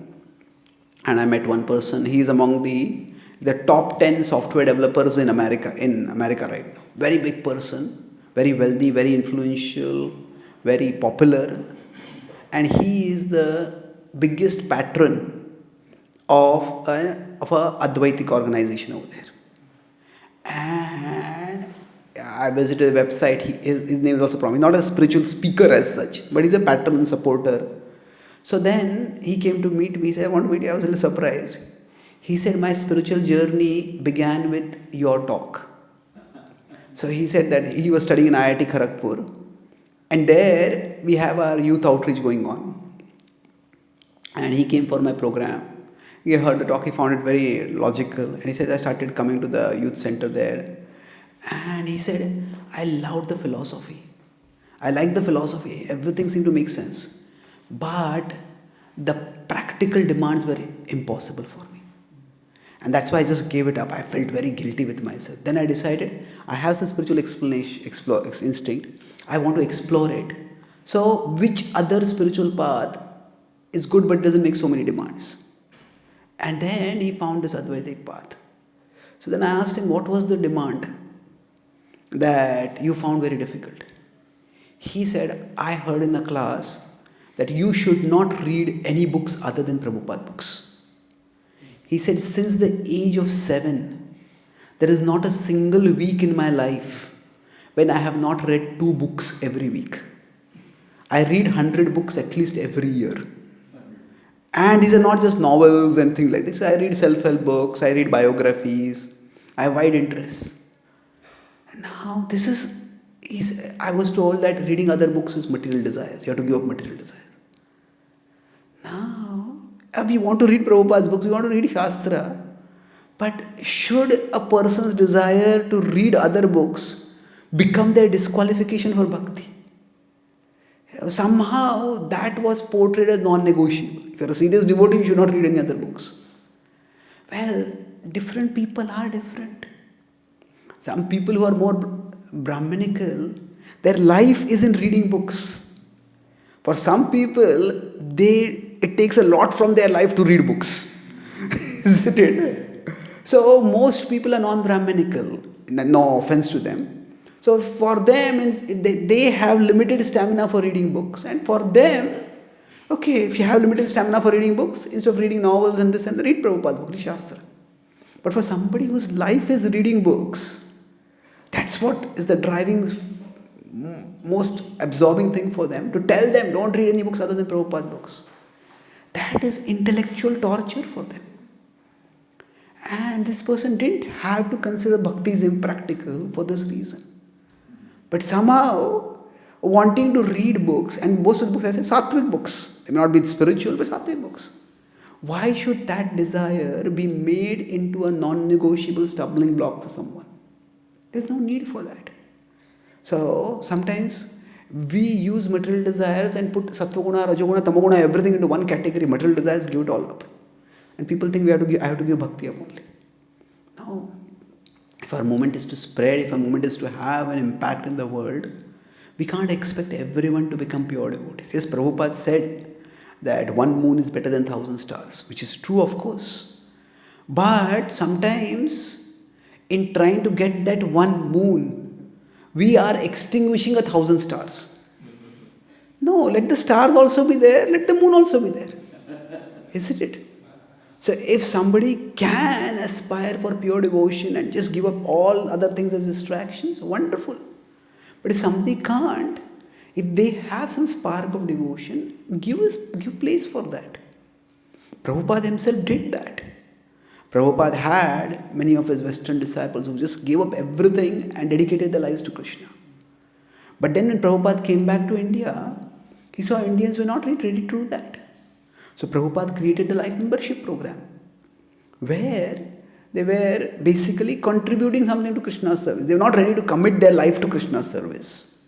and I met one person. He is among the top 10 software developers in America right now. Very big person, very wealthy, very influential, very popular. And he is the biggest patron of a Advaitic organization over there. And I visited the website. His name is also prominent. Not a spiritual speaker as such, but he's a patron and supporter. So then he came to meet me. He said, I want to meet you. I was a little surprised. He said, my spiritual journey began with your talk. So he said that he was studying in IIT Kharagpur. And there we have our youth outreach going on. And he came for my program. He heard the talk. He found it very logical. And he said, I started coming to the youth center there. And he said, I loved the philosophy. I liked the philosophy. Everything seemed to make sense. But the practical demands were impossible for me. And that's why I just gave it up. I felt very guilty with myself. Then I decided I have some spiritual instinct. I want to explore it. So which other spiritual path is good but doesn't make so many demands? And then he found this Advaitic path. So then I asked him, what was the demand that you found very difficult? He said, I heard in the class that you should not read any books other than Prabhupada books. He said, since the age of 7, there is not a single week in my life when I have not read 2 books every week. I read 100 books at least every year. And these are not just novels and things like this. I read self-help books, I read biographies, I have wide interests. And now I was told that reading other books is material desires. You have to give up material desires. Now, if we want to read Prabhupada's books, we want to read Shastra. But should a person's desire to read other books become their disqualification for bhakti? Somehow that was portrayed as non-negotiable. If you're a serious devotee, you should not read any other books. Well, different people are different. Some people who are more Brahminical, their life is in reading books. For some people, it takes a lot from their life to read books. Isn't it? So most people are non-Brahminical, no offense to them. So for them, they have limited stamina for reading books, and for them, okay, if you have limited stamina for reading books, instead of reading novels and this and that, read Prabhupada's book, read Shastra. But for somebody whose life is reading books, that's what is the driving, most absorbing thing for them, to tell them don't read any books other than Prabhupada books. That is intellectual torture for them. And this person didn't have to consider bhakti is impractical for this reason. But somehow, wanting to read books, and most of the books, I say sattvic books, they may not be spiritual, but sattvic books. Why should that desire be made into a non-negotiable stumbling block for someone? There's no need for that. So sometimes we use material desires and put sattva-guna, rajoguna, tamoguna, everything into one category. Material desires, give it all up. And people think I have to give bhakti up only. No. If our movement is to spread, if our movement is to have an impact in the world, we can't expect everyone to become pure devotees. Yes, Prabhupada said that one moon is better than 1,000 stars, which is true, of course. But sometimes, in trying to get that one moon, we are extinguishing 1,000 stars. No, let the stars also be there, let the moon also be there. Isn't it? So if somebody can aspire for pure devotion and just give up all other things as distractions, wonderful. But if somebody can't, if they have some spark of devotion, give place for that. Prabhupada himself did that. Prabhupada had many of his Western disciples who just gave up everything and dedicated their lives to Krishna. But then when Prabhupada came back to India, he saw Indians were not ready to do that. So Prabhupada created the life membership program, where they were basically contributing something to Krishna's service. They were not ready to commit their life to Krishna's service,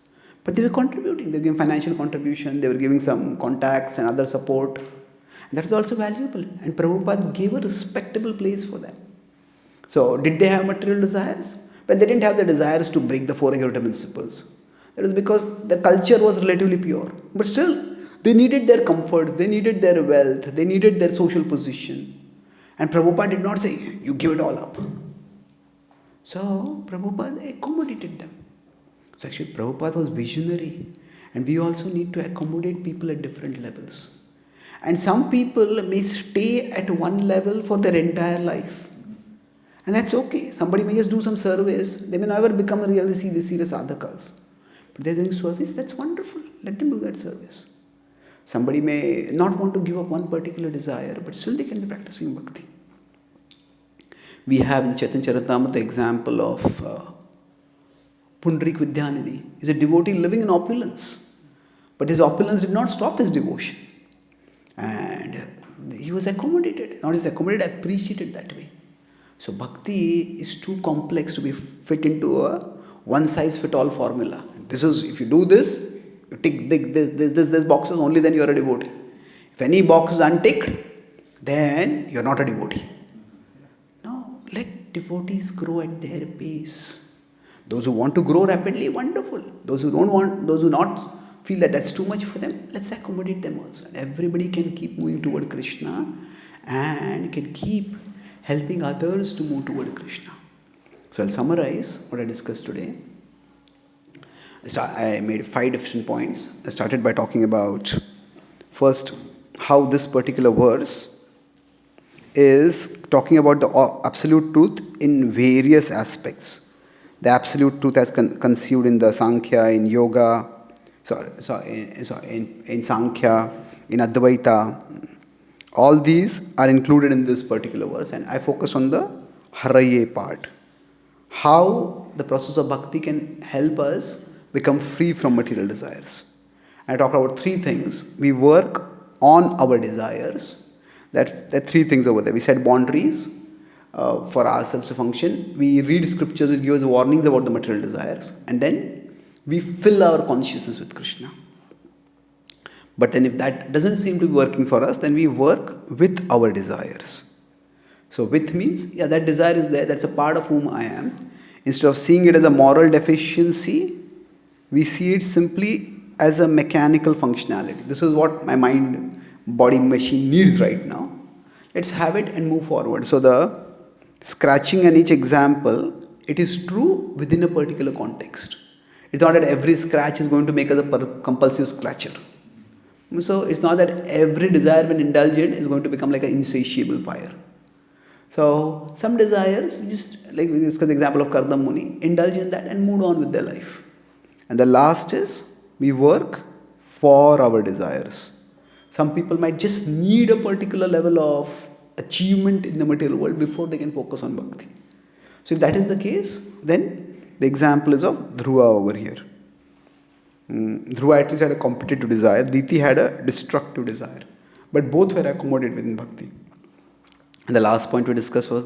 but they were contributing. They were giving financial contribution, they were giving some contacts and other support. And that was also valuable. And Prabhupada gave a respectable place for them. So did they have material desires? Well, they didn't have the desires to break the four executive principles. That is because the culture was relatively pure. But still, they needed their comforts, they needed their wealth, they needed their social position. And Prabhupada did not say, you give it all up. So Prabhupada accommodated them. So actually Prabhupada was visionary. And we also need to accommodate people at different levels. And some people may stay at one level for their entire life. And that's okay. Somebody may just do some service. They may never become a really serious sadhakas. But they're doing service, that's wonderful. Let them do that service. Somebody may not want to give up one particular desire, but still they can be practicing bhakti. We have in the Chaitanya Charan the example of Pundrik Vidyanidhi. He's a devotee living in opulence. But his opulence did not stop his devotion. And he was accommodated. Not just accommodated, appreciated that way. So bhakti is too complex to be fit into a one-size-fit-all formula. This is, if you do this, you tick this boxes, only then you are a devotee. If any box is unticked, then you are not a devotee. No, let devotees grow at their pace. Those who want to grow rapidly, wonderful. Those who don't want, those who not feel that that's too much for them, let's accommodate them also. And everybody can keep moving toward Krishna and can keep helping others to move toward Krishna. So I'll summarize what I discussed today. I made 5 different points. I started by talking about, first, how this particular verse is talking about the absolute truth in various aspects. The absolute truth as conceived in the Sankhya, in Yoga, in Sankhya, in Advaita. All these are included in this particular verse, and I focus on the Haraye part. How the process of bhakti can help us become free from material desires. I talk about 3 things. We work on our desires. That 3 things over there. We set boundaries for ourselves to function. We read scriptures which give us warnings about the material desires. And then we fill our consciousness with Krishna. But then if that doesn't seem to be working for us, then we work with our desires. So with means, yeah, that desire is there. That's a part of whom I am. Instead of seeing it as a moral deficiency, we see it simply as a mechanical functionality. This is what my mind, body, machine needs right now. Let's have it and move forward. So the scratching and each example, it is true within a particular context. It's not that every scratch is going to make us a compulsive scratcher. So it's not that every desire when indulged in is going to become like an insatiable fire. So some desires, we just like we discussed the example of Kardam Muni, indulge in that and move on with their life. And the last is we work for our desires. Some people might just need a particular level of achievement in the material world before they can focus on bhakti. So if that is the case, then the example is of Dhruva over here. Dhruva at least had a competitive desire, Diti had a destructive desire. But both were accommodated within bhakti. And the last point we discussed was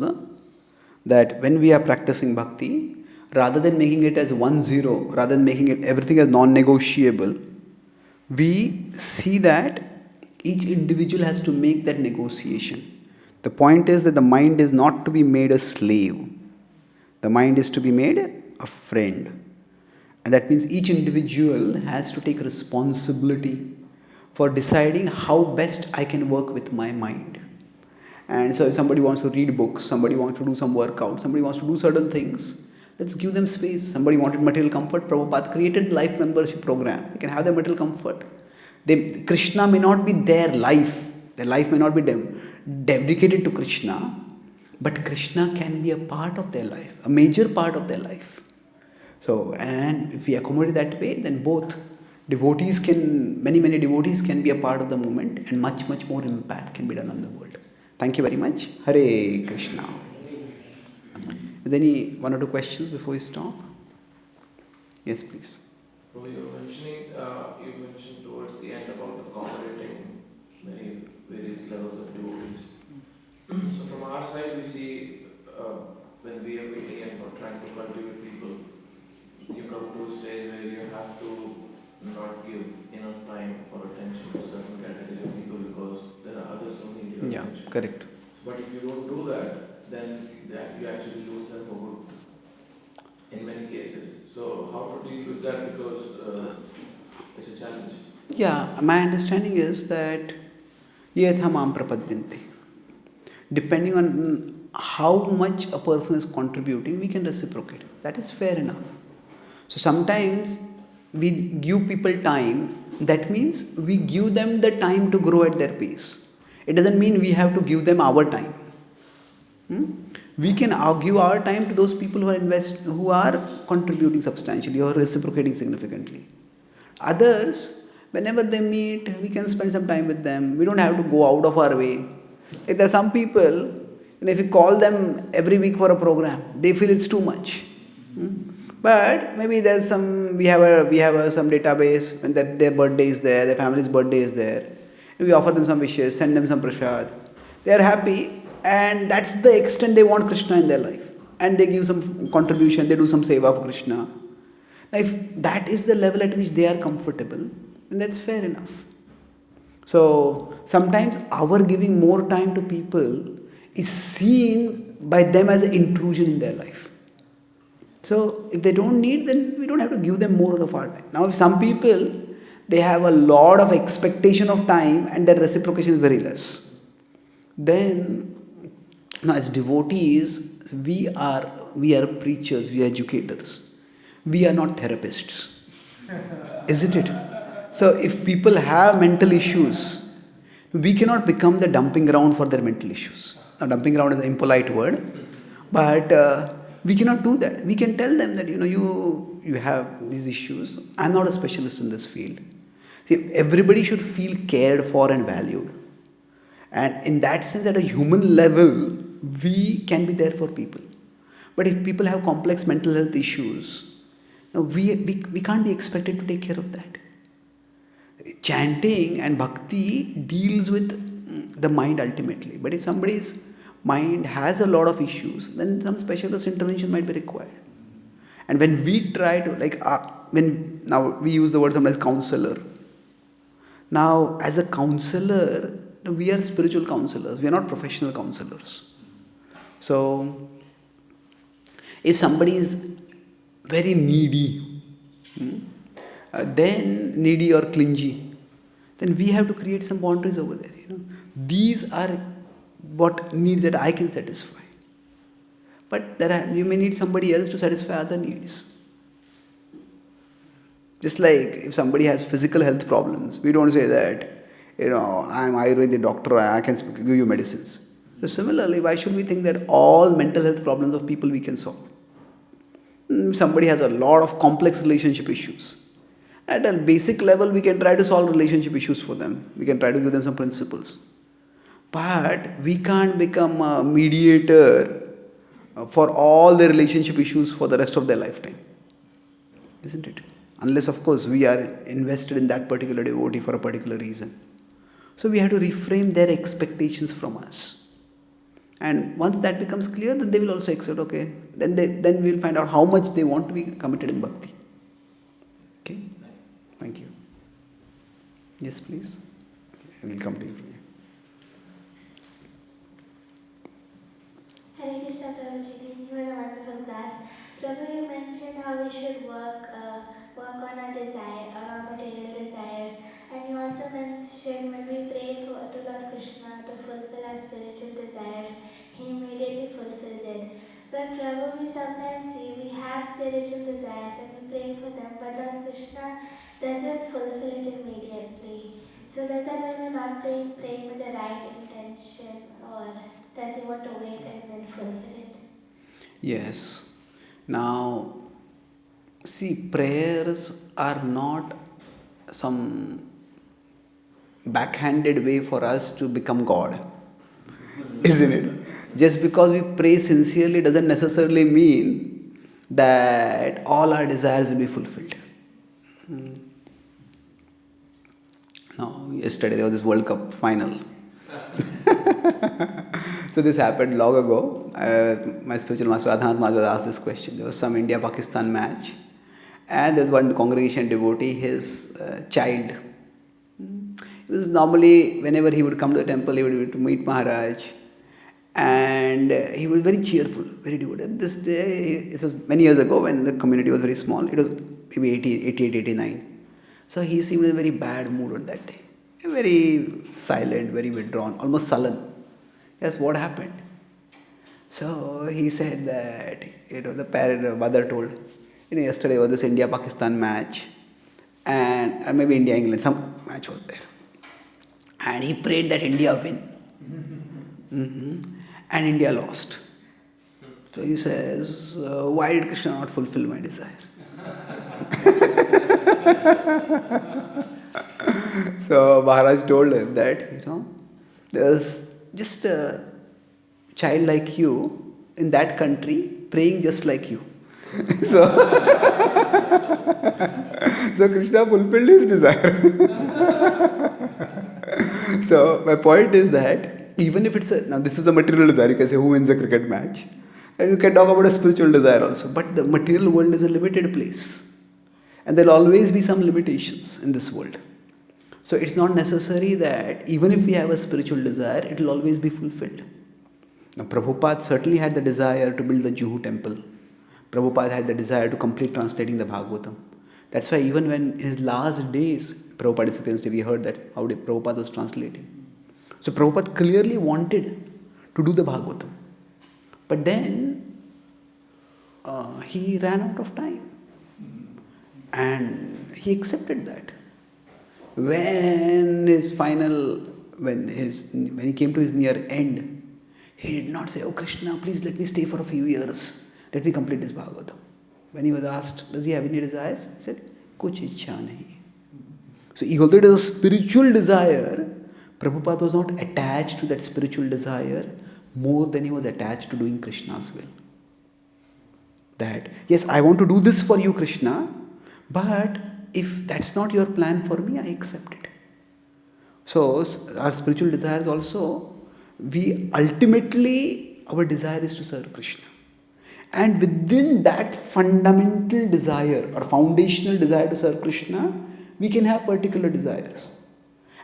that when we are practicing bhakti, rather than making it as 1-0, rather than making it everything as non-negotiable, we see that each individual has to make that negotiation. The point is that the mind is not to be made a slave. The mind is to be made a friend. And that means each individual has to take responsibility for deciding how best I can work with my mind. And so if somebody wants to read books, somebody wants to do some workout, somebody wants to do certain things, let's give them space. Somebody wanted material comfort, Prabhupada created life membership program. They can have their material comfort. Krishna may not be their life may not be dedicated to Krishna, but Krishna can be a part of their life, a major part of their life. So, and if we accommodate that way, then both many devotees can be a part of the movement and much more impact can be done on the world. Thank you very much. Hare Krishna. Is there any one or two questions before we stop? Yes, please. So you mentioned towards the end about accommodating many various levels of devotees. So from our side, we see when we are meeting and trying to cultivate people, you come to a stage where you have to not give enough time or attention to certain category of people because there are others who need your attention. Yeah, correct. But if you don't do that, then you actually lose them for good in many cases. So how to deal with that, because it's a challenge. Yeah, my understanding is that yetha mam prapadyante. Depending on how much a person is contributing, we can reciprocate. That is fair enough. So sometimes we give people time, that means we give them the time to grow at their pace. It doesn't mean we have to give them our time. We can give our time to those people who are contributing substantially or reciprocating significantly. Others, whenever they meet, we can spend some time with them. We don't have to go out of our way. If there are some people, if you call them every week for a program, they feel it's too much. But maybe there's we have some database when their birthday is there, their family's birthday is there. We offer them some wishes, send them some prasad. They are happy, and that's the extent they want Krishna in their life. And they give some contribution, they do some seva for Krishna. Now, if that is the level at which they are comfortable, then that's fair enough. So sometimes our giving more time to people is seen by them as an intrusion in their life. So if they don't need, then we don't have to give them more of our time. Now if some people, they have a lot of expectation of time and their reciprocation is very less, then as devotees, we are preachers, we are educators. We are not therapists. Isn't it? So if people have mental issues, we cannot become the dumping ground for their mental issues. Now, dumping ground is an impolite word, but we cannot do that. We can tell them that, you have these issues. I'm not a specialist in this field. See, everybody should feel cared for and valued. And in that sense, at a human level, we can be there for people. But if people have complex mental health issues, we can't be expected to take care of that. Chanting and bhakti deals with the mind ultimately. But if somebody's mind has a lot of issues, then some specialist intervention might be required. And when we try to, now we use the word sometimes counselor. Now, as a counselor, we are spiritual counselors. We are not professional counselors. So, if somebody is very needy, then needy or clingy, then we have to create some boundaries over there. These are what needs that I can satisfy. But you may need somebody else to satisfy other needs. Just like if somebody has physical health problems, we don't say that, I'm Ayurvedic doctor, I can give you medicines. So similarly, why should we think that all mental health problems of people we can solve? Somebody has a lot of complex relationship issues. At a basic level, we can try to solve relationship issues for them. We can try to give them some principles. But we can't become a mediator for all their relationship issues for the rest of their lifetime. Isn't it? Unless, of course, we are invested in that particular devotee for a particular reason. So we have to reframe their expectations from us. And once that becomes clear, then they will also accept, okay. Then we'll find out how much they want to be committed in bhakti. Okay? Thank you. Yes, please. Okay, we'll come to you. Hare Krishna Prabhuji, thank you for the wonderful class. Prabhu, you mentioned how we should work on our desire, our material desires, and you also mentioned when we pray to Lord Krishna to fulfill our spiritual desires, He immediately fulfills it. But Prabhu, we sometimes see we have spiritual desires and we pray for them, but Lord Krishna doesn't fulfill it immediately. So does that mean we're not praying with the right intention, or does He want to wait and then fulfill it? Yes. Now, see, prayers are not some backhanded way for us to become God, isn't it? Just because we pray sincerely doesn't necessarily mean that all our desires will be fulfilled. Now, yesterday there was this World Cup final. So this happened long ago. My spiritual master Adhant Maharaj was asked this question. There was some India-Pakistan match, and there's one congregation devotee, his child. It was normally, whenever he would come to the temple, he would meet Maharaj, and he was very cheerful, very devoted. This day, it was many years ago when the community was very small. It was maybe 88, 89. So he seemed in a very bad mood on that day. Very silent, very withdrawn, almost sullen. Yes, what happened? So he said that, the mother told, yesterday was this India-Pakistan match, and maybe India-England, some match was there. And he prayed that India win. And India lost. So he says, why did Krishna not fulfill my desire? So Maharaj told him that, there's just a child like you in that country praying just like you. So Krishna fulfilled his desire. So my point is that even if now this is the material desire, you can say who wins a cricket match. And you can talk about a spiritual desire also. But the material world is a limited place. And there will always be some limitations in this world. So it's not necessary that even if we have a spiritual desire, it will always be fulfilled. Now Prabhupada certainly had the desire to build the Juhu temple. Prabhupada had the desire to complete translating the Bhagavatam. That's why even when in his last days, Prabhupada disciplines, we heard that how Prabhupada was translating. So Prabhupada clearly wanted to do the Bhagavatam. But then he ran out of time. And he accepted that. When he came to his near end, he did not say, oh Krishna, please let me stay for a few years. Let me complete this Bhagavatam. When he was asked, does he have any desires? He said, kuch ichha nahi. So although it is a spiritual desire, Prabhupada was not attached to that spiritual desire more than he was attached to doing Krishna's will. That, yes, I want to do this for you, Krishna, but if that's not your plan for me, I accept it. So our spiritual desires also, our desire is to serve Krishna. And within that fundamental desire or foundational desire to serve Krishna, we can have particular desires.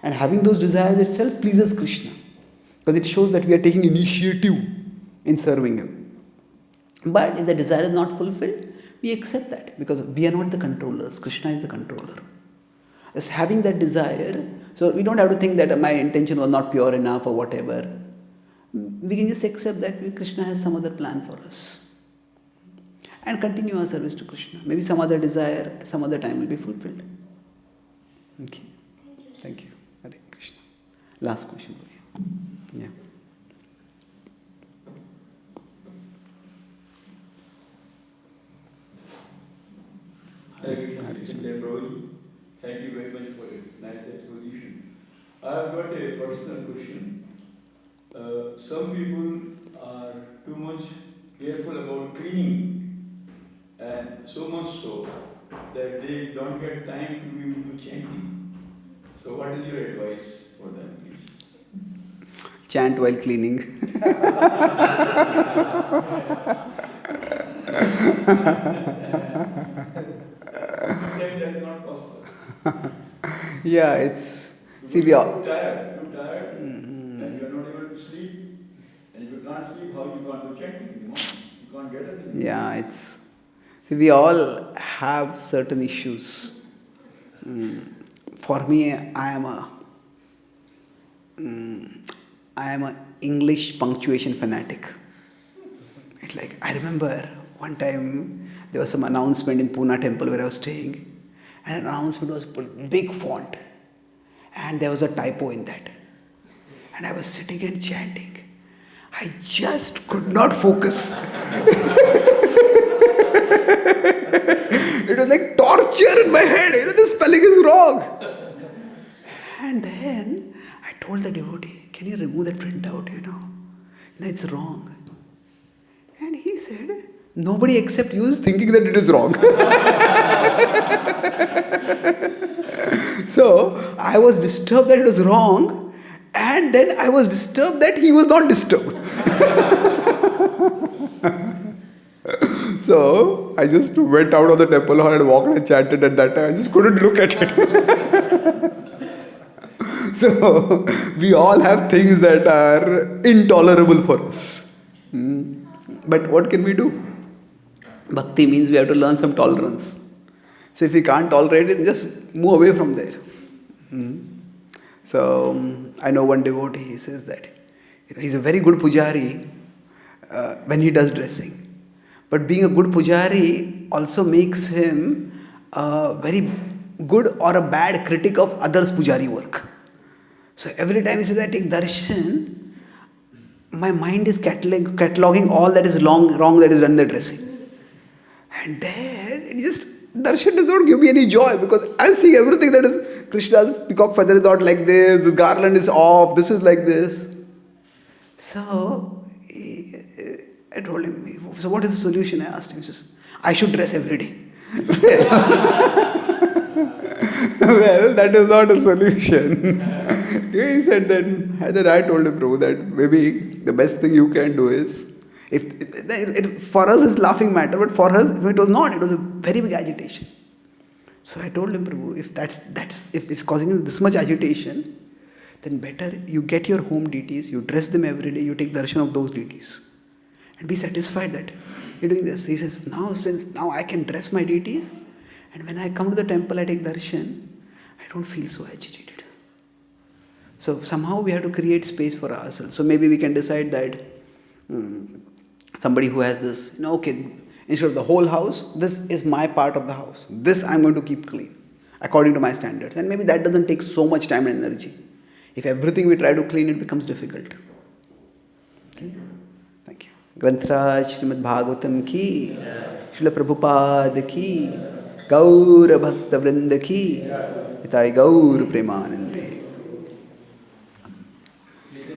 And having those desires itself pleases Krishna. Because it shows that we are taking initiative in serving Him. But if the desire is not fulfilled, we accept that. Because we are not the controllers. Krishna is the controller. As having that desire, so we don't have to think that my intention was not pure enough or whatever. we can just accept that Krishna has some other plan for us and continue our service to Krishna. Maybe some other desire, some other time will be fulfilled. Okay. Thank you. Hare Krishna. Last question for you. Yeah. Hare Krishna. Thank you very much for a nice exposition. I have got a personal question. Some people are too much careful about cleaning, and so much so that they don't get time to be able to chanting. So what is your advice for them, please? Chant while cleaning. That is not possible. Yeah, it's... See, we are... Too tired, and you are not able to sleep. And if you can't sleep, how you can't do chanting in the morning? You can't get it. Yeah, it's... See, we all have certain issues. For me, I am a English punctuation fanatic. It's like, I remember one time there was some announcement in Pune temple where I was staying, and the announcement was put big font, and there was a typo in that. And I was sitting and chanting. I just could not focus. It was like torture in my head. The spelling is wrong. And then I told the devotee, can you remove that printout, it's wrong. And he said, nobody except you is thinking that it is wrong. So I was disturbed that it was wrong, and then I was disturbed that he was not disturbed. So I just went out of the temple hall and walked and chanted at that time. I just couldn't look at it. So we all have things that are intolerable for us. But what can we do? Bhakti means we have to learn some tolerance. So if we can't tolerate it, just move away from there. So I know one devotee, he says that he's a very good pujari when he does dressing. But being a good pujari also makes him a very good or a bad critic of others' pujari work. So every time he says I take darshan, my mind is cataloging all that is wrong that is done in the dressing. And then darshan does not give me any joy, because I'm seeing everything that is Krishna's peacock feather is not like this garland is off, this is like this. So I told him, so what is the solution? I asked him. He says, I should dress every day. Well, that is not a solution. He said then I told him, Prabhu, that maybe the best thing you can do is, for us it's laughing matter, but for us it was not. It was a very big agitation. So I told him, Prabhu, if it's causing this much agitation, then better you get your home deities, you dress them every day, you take darshan of those deities. And be satisfied that you're doing this. He says, now I can dress my deities, and when I come to the temple, I take darshan, I don't feel so agitated. So somehow we have to create space for ourselves. So maybe we can decide that somebody who has this, instead of the whole house, this is my part of the house. This I'm going to keep clean according to my standards. And maybe that doesn't take so much time and energy. If everything we try to clean, it becomes difficult. Okay? Thank you. Granthraj Srimad Bhagavatam ki, Srila Prabhupada ki, Gaur Bhakta Vrinda ki, Itai Gaur Premanand.